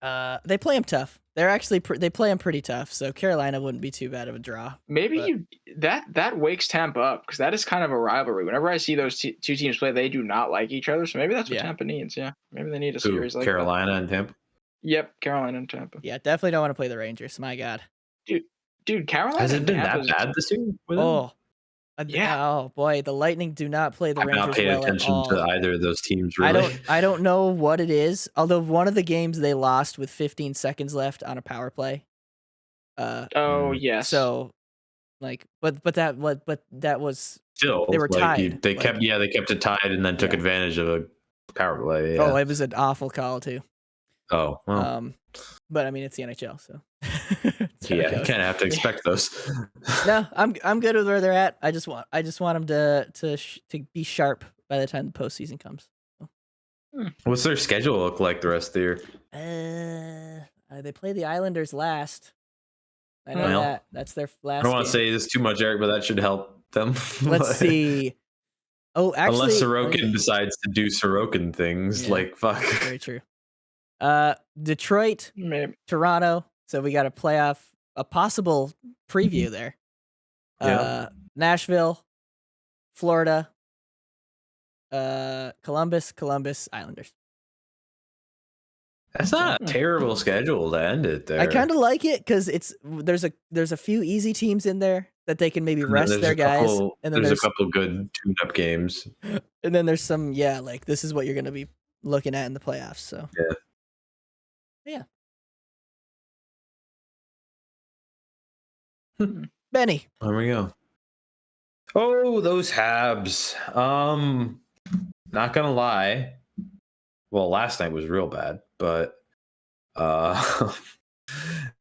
They play them tough. They're actually they play them pretty tough. So Carolina wouldn't be too bad of a draw. Maybe that wakes Tampa up, because that is kind of a rivalry. Whenever I see those two teams play, they do not like each other. So maybe that's what Tampa needs. Yeah, maybe they need a series like Carolina and Tampa. Yep, Carolina and Tampa. Yeah, definitely don't want to play the Rangers. My God, dude, Carolina has it been that bad this year? Oh boy, the Lightning do not play the Rangers well at all. I've not paid attention to either of those teams. Really, I don't know what it is. Although one of the games they lost with 15 seconds left on a power play. Yes. So, but that was still they were tied. They kept it tied and then took advantage of a power play. Yeah. Oh, it was an awful call too. Oh well. But I mean, it's the NHL, so you kind of have to expect those. No, I'm good with where they're at. I just want them to be sharp by the time the postseason comes. What's their schedule look like the rest of the year? They play the Islanders last. I know that. That's their last. I don't want to say this too much, Eric, but that should help them. Let's see. Oh, actually, unless Sorokin decides to do Sorokin things, fuck. Very true. Detroit, maybe. Toronto. So we got a possible preview there. Nashville, Florida, Columbus, Islanders. That's not a terrible schedule to end it there. I kind of like it because there's a few easy teams in there that they can maybe rest their guys, and then there's a couple good tune-up games, and then there's some this is what you're gonna be looking at in the playoffs. So yeah. Benny. There we go. Oh, those Habs. Not gonna lie. Well, last night was real bad, but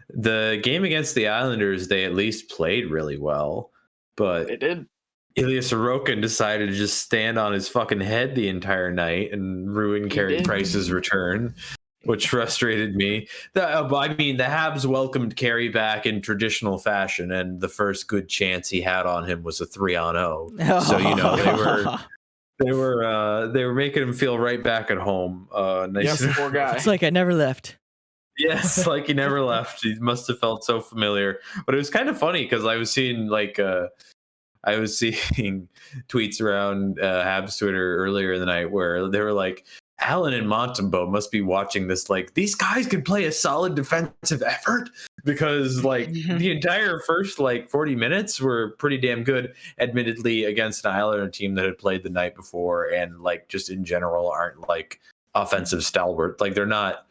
the game against the Islanders, they at least played really well. But they did. Ilya Sorokin decided to just stand on his fucking head the entire night and ruin Carey Price's return, which frustrated me. The Habs welcomed Carey back in traditional fashion, and the first good chance he had on him was a 3-on-0. So they were making him feel right back at home. Nice. Yes, poor guy. It's like I never left. Yes, like he never left. He must have felt so familiar. But it was kind of funny because I was seeing tweets around Habs Twitter earlier in the night where they were like, Allen and Montembeault must be watching this like, these guys can play a solid defensive effort, because like the entire first like 40 minutes were pretty damn good, admittedly against an Islander team that had played the night before and like just in general aren't like offensive stalwart. Like they're not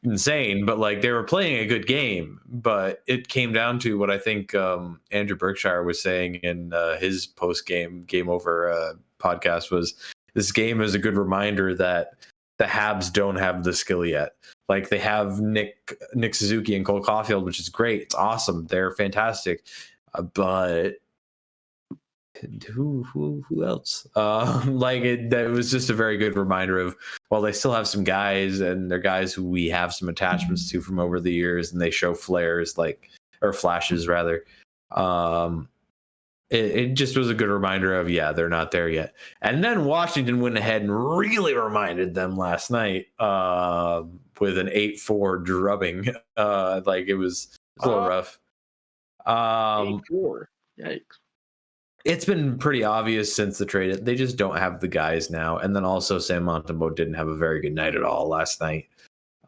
insane, but like they were playing a good game. But it came down to what I think Andrew Berkshire was saying in his post-game game over podcast was, this game is a good reminder that the Habs don't have the skill yet. Like they have Nick Suzuki and Cole Caulfield, which is great. It's awesome. They're fantastic. But who else? That was just a very good reminder of, well, they still have some guys, and they're guys who we have some attachments to from over the years, and they show flares or flashes rather. It just was a good reminder of, they're not there yet. And then Washington went ahead and really reminded them last night with an 8-4 drubbing. It was a little rough. 8-4. Yikes. It's been pretty obvious since the trade. They just don't have the guys now. And then also Sam Montembeault didn't have a very good night at all last night.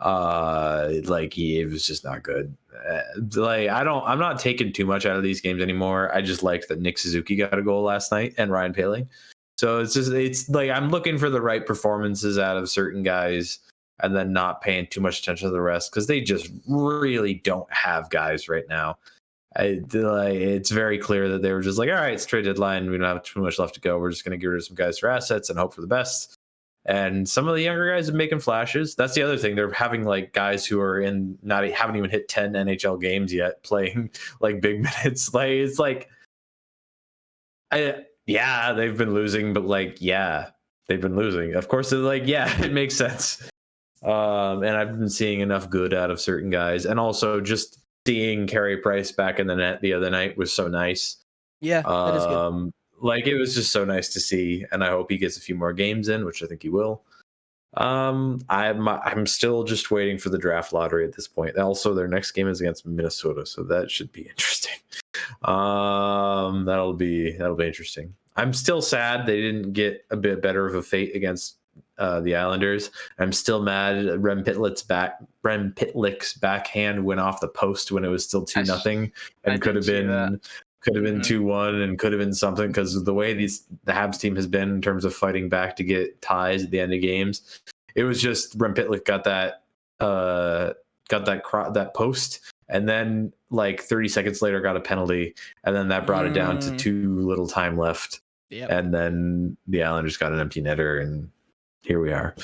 It was just not good. I'm not taking too much out of these games anymore. I just liked that Nick Suzuki got a goal last night and Ryan Poehling. So it's like I'm looking for the right performances out of certain guys and then not paying too much attention to the rest, because they just really don't have guys right now. It's very clear that they were just like, all right, it's trade deadline. We don't have too much left to go. We're just going to get rid of some guys for assets and hope for the best. And some of the younger guys are making flashes. That's the other thing. They're having like guys who are haven't even hit 10 NHL games yet, playing like big minutes. Like it's like, they've been losing, but they've been losing. Of course, they're like, it makes sense. And I've been seeing enough good out of certain guys, and also just seeing Carey Price back in the net the other night was so nice. Yeah, that is good. It was just so nice to see, and I hope he gets a few more games in, which I think he will. I'm still just waiting for the draft lottery at this point. Also, their next game is against Minnesota, so that should be interesting. That'll be interesting. I'm still sad they didn't get a bit better of a fate against the Islanders. I'm still mad. Rem Pitlick's backhand went off the post when it was still 2-0, and could have been 2-1 and could have been something, because of the way the Habs team has been in terms of fighting back to get ties at the end of games. It was just Rem Pitlick got that post, and then like 30 seconds later got a penalty, and then that brought it down to too little time left. Yep. And then the Islanders got an empty netter, and here we are.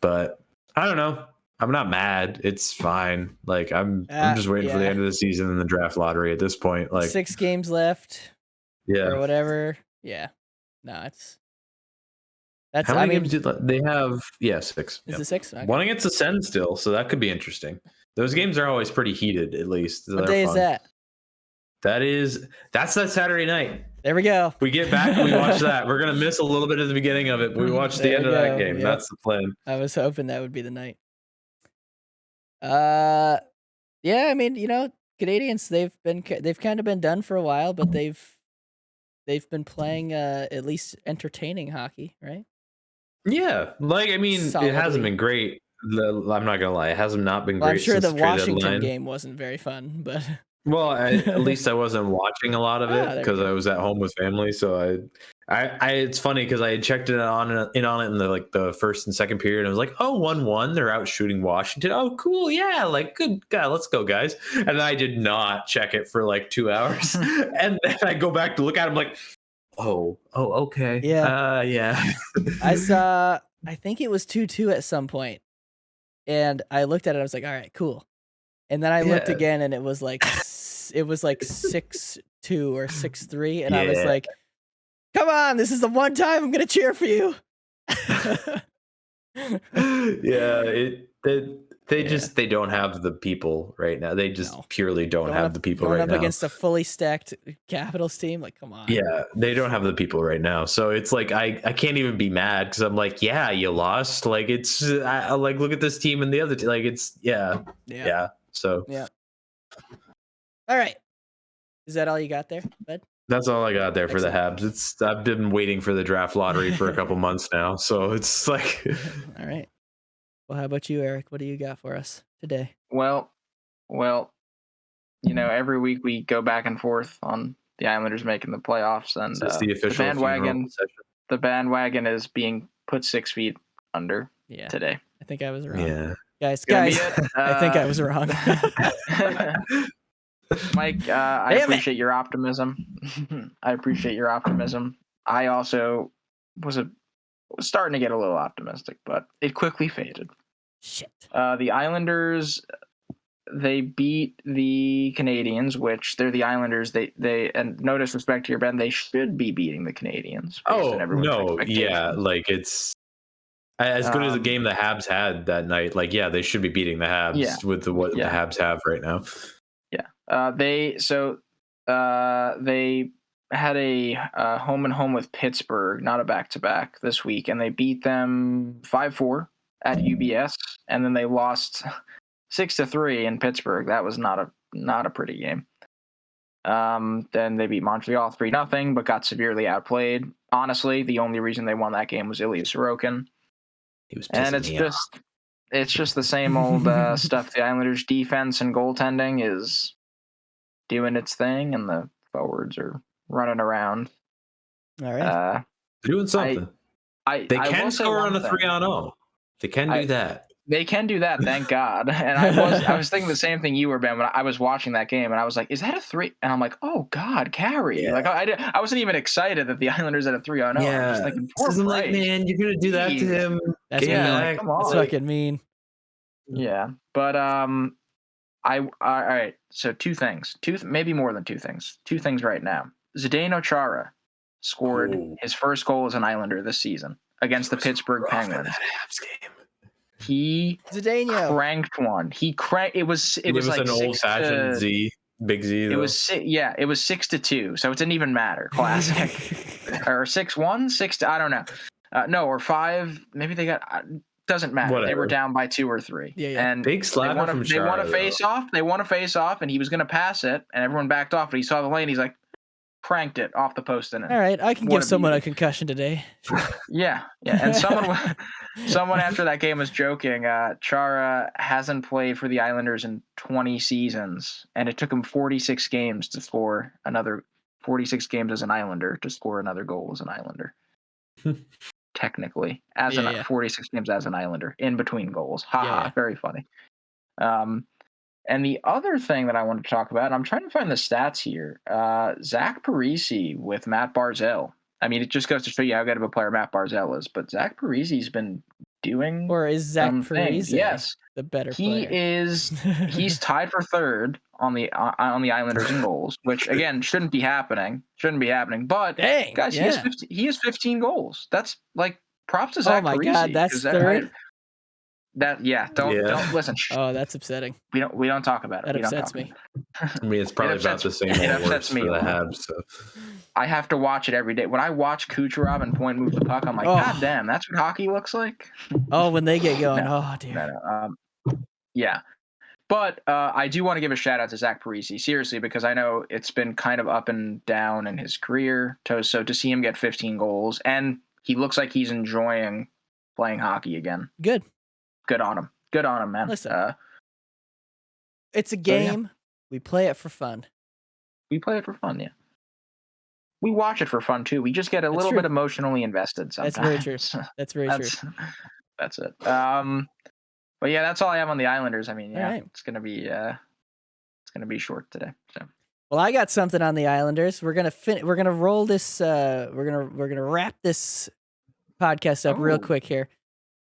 But I don't know. I'm not mad. It's fine. Like I'm just waiting for the end of the season and the draft lottery at this point. Like 6 games left. Yeah. Or whatever. Yeah. No, that's how many games did they have? 6. Is it 6? Okay. One against the Sens still, so that could be interesting. Those games are always pretty heated, at least. What day is that? That's that Saturday night. There we go. We get back and we watch that. We're gonna miss a little bit of the beginning of it, but we watch the end of that game. Yep. That's the plan. I was hoping that would be the night. I mean, Canadians, they've kind of been done for a while, but they've been playing at least entertaining hockey, right? Yeah, solidly. It hasn't been great. I'm not gonna lie, it hasn't not been great. I'm sure since the Washington game wasn't very fun, but well, at least I wasn't watching a lot of it because I was at home with family. So I it's funny because I had checked in on it in the first and second period. And I was like, 1-1. They're out shooting Washington. Oh, cool. Yeah. Like, good God, let's go, guys. And I did not check it for like 2 hours. And then I go back to look at it. I'm like, oh, okay. Yeah. Yeah. I think it was 2-2 at some point. And I looked at it. I was like, all right, cool. And then I looked again, and it was like 6-2 or 6-3, and I was like, "Come on, this is the one time I'm gonna cheer for you." They don't have the people right now. They just purely don't have the people right now. Going up against a fully stacked Capitals team, like, come on. Yeah, they don't have the people right now. So it's like I can't even be mad because I'm like, yeah, you lost. Like it's like look at this team and the other team. Like it's yeah. So yeah. All right. Is that all you got there, bud? That's all I got there for the Habs. I've been waiting for the draft lottery for a couple months now, so it's like all right. Well, how about you, Eric? What do you got for us today? Well, every week we go back and forth on the Islanders making the playoffs, and Is this the official bandwagon. The bandwagon is being put 6 feet under today. I think I was wrong. Yeah. Guys, I think I was wrong. Mike, I appreciate your optimism. I also was starting to get a little optimistic, but it quickly faded. Shit. The Islanders, they beat the Canadians, which they're the Islanders. They and no disrespect to your Ben, they should be beating the Canadians. Oh no, yeah, like it's as good as the game the Habs had that night. Like, yeah, they should be beating the Habs with the Habs have right now. Yeah, they had a home and home with Pittsburgh, not a back-to-back this week, and they beat them 5-4 at UBS, and then they lost 6-3 in Pittsburgh. That was not a pretty game. Then they beat Montreal 3-0, but got severely outplayed. Honestly, the only reason they won that game was Ilya Sorokin. He was and it's just the same old stuff. The Islanders' defense and goaltending is doing its thing, and the forwards are running around. All right, doing something. They can score on a 3-on-0. They can do that. They can do that, thank God. And I was thinking the same thing you were, Ben, when I was watching that game, and I was like, "Is that a 3?" And I'm like, "Oh God, carry!" Yeah. Like I wasn't even excited that the Islanders had a 3-on-0. Yeah, I was thinking, poor Price. Like, man, you're gonna do that to him. That's mean. Like, come on. That's fucking mean. Yeah, but all right. So two things, maybe more than two things. Two things right now. Zdeno Chara scored his first goal as an Islander this season against the Pittsburgh Penguins. That Habs game. He cranked one. It was like an old-fashioned big Z. Though. It was 6-2, so it didn't even matter. Classic. Or 6-1, 6. I don't know. No, or 5. Maybe they got. Doesn't matter. Whatever. They were down by 2 or 3. Yeah. And big slap from Chara. They won a face off. They won a face off, and he was going to pass it, and everyone backed off. But he saw the lane. He's like, cranked it off the post. And all right, I can give someone a concussion today. Yeah. And someone after that game was joking. Chara hasn't played for the Islanders in 20 seasons, and it took him 46 games to score another 46 games as an Islander to score another goal as an Islander. Technically, 46 games as an Islander in between goals. Very funny. And the other thing that I wanted to talk about, and I'm trying to find the stats here, Zach Parise with Matt Barzal. I mean, it just goes to show you how good of a player Matt Barzal is. But Zach Parise's been doing. Or is Zach Parise the better player? He's tied for third on the Islanders in goals, which again shouldn't be happening. But dang, guys, he has 15 goals. That's like props to Zach Parise. Oh my God, that's third. Don't listen. Oh, that's upsetting. We don't talk about it. That upsets me. I mean, it's probably about the same. It upsets me for the Habs. So. I have to watch it every day. When I watch Kucherov and point move the puck, I'm like, God damn, that's what hockey looks like. Oh, when they get going, dear. No. Yeah, but I do want to give a shout out to Zach Parise, seriously, because I know it's been kind of up and down in his career. So to see him get 15 goals, and he looks like he's enjoying playing hockey again. Good on him, man. Listen, it's a game. So, we play it for fun. Yeah. We watch it for fun, too. We just get a little bit emotionally invested sometimes. That's very true. That's it. But yeah, that's all I have on the Islanders. I mean, right. It's gonna be short today. So. Well, I got something on the Islanders. We're gonna roll this. We're gonna wrap this podcast up real quick here.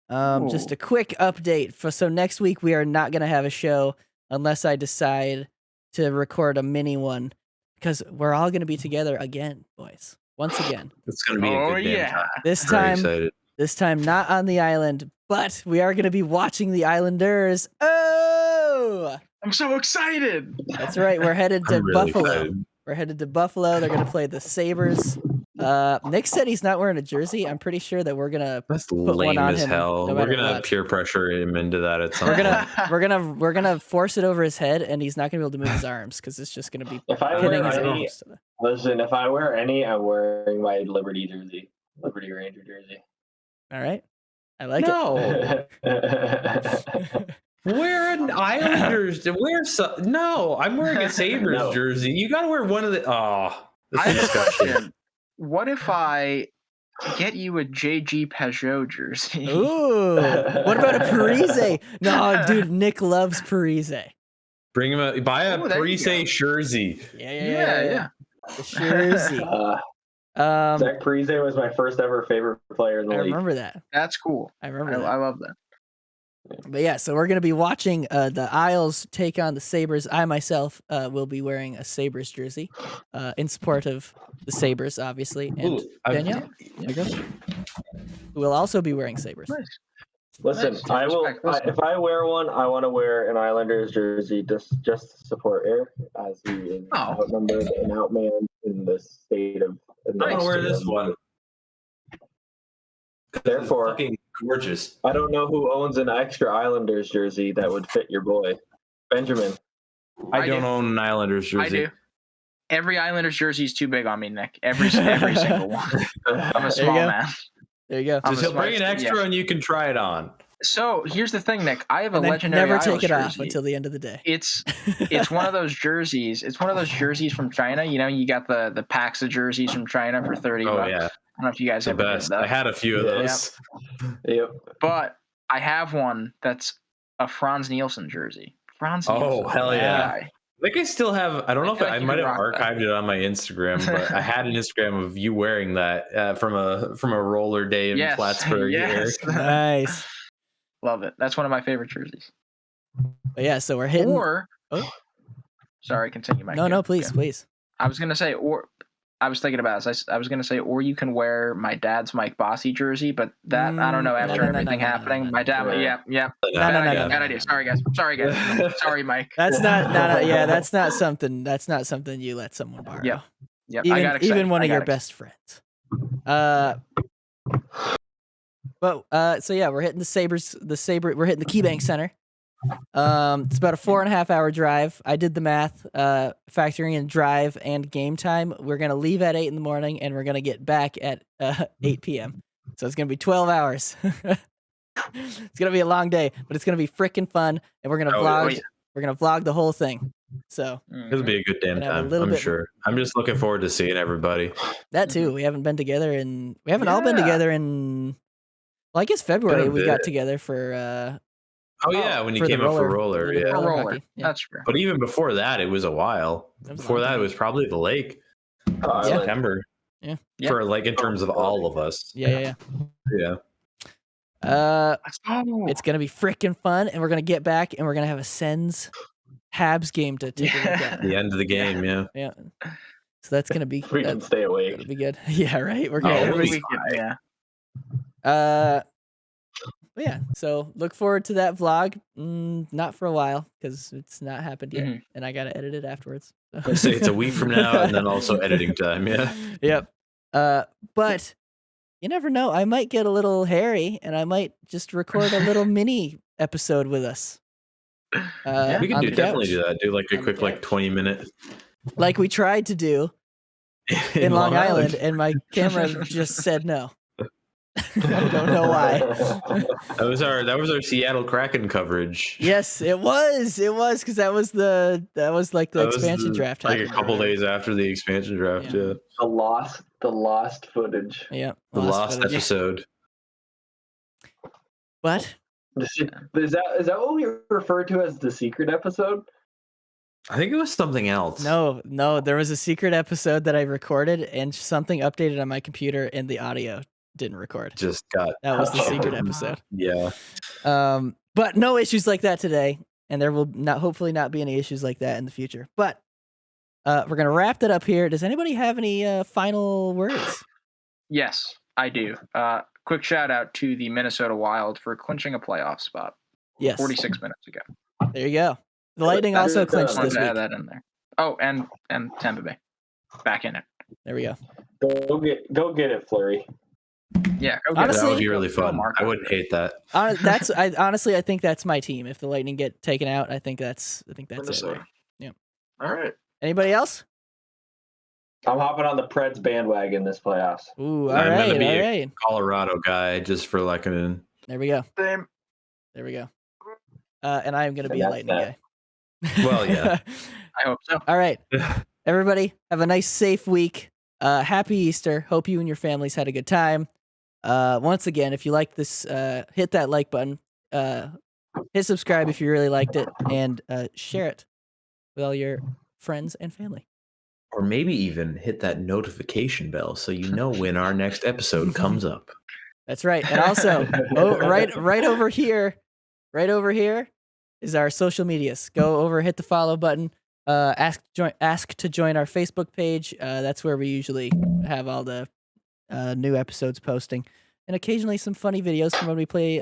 Just a quick update. So next week we are not going to have a show unless I decide to record a mini one, because we're all going to be together again, boys. Once again. It's going to be a good time. This time not on the island, but we are going to be watching the Islanders. Oh! I'm so excited. That's right. We're headed to Buffalo. Excited. We're headed to Buffalo. They're going to play the Sabres. Nick said he's not wearing a jersey. I'm pretty sure that we're gonna put one on as him. hell. No we're gonna peer pressure him into that at some point. We're gonna force it over his head, and he's not gonna be able to move his arms because it's just gonna be hitting his arms. Listen, if I wear any, I'm wearing my Liberty Ranger jersey. All right. I like No. Wear an Islanders. No, I'm wearing a Sabres No. jersey. You got to wear one of the. Oh, I this is have a disgusting. question. What if I get you a JG Peugeot jersey? it. Ooh. What about a Parise? No, dude, Nick loves Parise. Bring him buy a Oh, there you Parise jersey. Yeah. The jersey. Zach Parise was my first ever favorite player in the I league. remember that. That's cool. I remember that. I love that. But yeah, so we're going to be watching the Isles take on the Sabres. I myself will be wearing a Sabres jersey in support of the Sabres, obviously. And Danielle, who will also be wearing Sabres. Nice. Listen, Nice. I will. Listen. If I wear one, I want to wear an Islanders jersey just to support Eric, as he is outnumbered and outmanned in the state of. I want to wear this one. Therefore, it's fucking gorgeous. I don't know who owns an extra Islanders jersey that would fit your boy, Benjamin. I don't own an Islanders jersey. I do. Every Islanders jersey is too big on me, Nick. Every single one. I'm a small man. There you go. Just he'll bring an extra and you can try it on. So here's the thing, Nick. I have a legendary never Isles take it off jersey. until the end of the day. It's one of those jerseys. It's one of those jerseys from China. You know, you got the packs of jerseys from China for $30. Oh yeah. I don't know if you guys the ever best. did that. I had a few of those. Yep. But I have one that's a Franz Nielsen jersey. Franz Nielsen. Oh hell yeah. Guy. I think I still have. I don't know if I might have archived it on my Instagram, but I had an Instagram of you wearing that from a roller day in Plattsburgh. Yes. Nice. Love it. That's one of my favorite jerseys. But yeah, so we're hitting. Sorry, continue, Mike. No, please. I was gonna say, I was thinking about this. I was gonna say, or you can wear my dad's Mike Bossy jersey, but that I don't know. After everything happening, my dad. Yeah. Bad idea. Sorry, guys. Sorry, Mike. That's not. Yeah, that's not something. That's not something you let someone borrow. Yep. Even one of your best friends. But so yeah, we're hitting the Sabres. We're hitting the KeyBank Center. It's about a 4.5 hour drive. I did the math, factoring in drive and game time. We're going to leave at 8 in the morning and we're going to get back at 8 p.m. So it's going to be 12 hours. It's going to be a long day, but it's going to be freaking fun. And we're going to vlog. We're going to vlog the whole thing. So it'll be a good damn time. I'm sure. I'm just looking forward to seeing everybody. That too. We haven't been together we haven't all been together in, well, I guess February we got together for, when you came up for roller, roller. That's true. But even before that, it was a while. Before that, it was probably the lake. September. Yeah. For like in terms of all of us. Yeah. It's gonna be freaking fun, and we're gonna get back, and we're gonna have a Sens Habs game to take a look at. The end of the game, yeah. So that's gonna be. We can stay awake. That'll be good. Yeah, right. We're gonna. Yeah, so look forward to that vlog. Not for a while because it's not happened yet, and I gotta edit it afterwards. Let's say it's a week from now, and then also editing time. Yeah. Yep. But you never know. I might get a little hairy, and I might just record a little mini episode with us. We can definitely do that. Do like a quick 20-minute, like we tried to do in Long Island, and my camera just said no. I don't know why. That was our Seattle Kraken coverage. Yes, it was because that was like the expansion draft. Like a couple days after the expansion draft. Yeah. The lost footage. Yeah. The lost episode. But is that what we refer to as the secret episode? I think it was something else. No, there was a secret episode that I recorded and something updated on my computer and the audio didn't record. That was the secret episode. Yeah. But no issues like that today, and there will hopefully not be any issues like that in the future. But we're gonna wrap that up here. Does anybody have any final words? Yes, I do. Quick shout out to the Minnesota Wild for clinching a playoff spot. Yes. 46 minutes ago. There you go. The Lightning also clinched this week. Add that in there. Oh, and Tampa Bay back in it. There we go. Go get it, Fleury. Yeah, honestly, that would be really fun. I wouldn't hate that. I think that's my team. If the Lightning get taken out, I think that's it. Right? Yeah. All right. Anybody else? I'm hopping on the Preds bandwagon this playoffs. Ooh, I'm gonna be a Colorado guy just for Lekanen. There we go. Same. There we go. And I am going to be a lightning guy. Well, yeah. I hope so. All right. Everybody, have a nice, safe week. Happy Easter. Hope you and your families had a good time. Once again, if you like this, hit that like button. Hit subscribe if you really liked it. And share it with all your friends and family. Or maybe even hit that notification bell so you know when our next episode comes up. That's right. And also, right over here is our social medias. Go over, hit the follow button. Ask to join our Facebook page. That's where we usually have all the new episodes posting, and occasionally some funny videos from when we play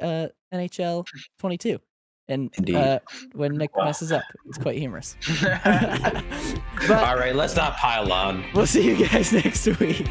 NHL 22. And when Nick messes up, it's quite humorous. But, all right, let's not pile on. We'll see you guys next week.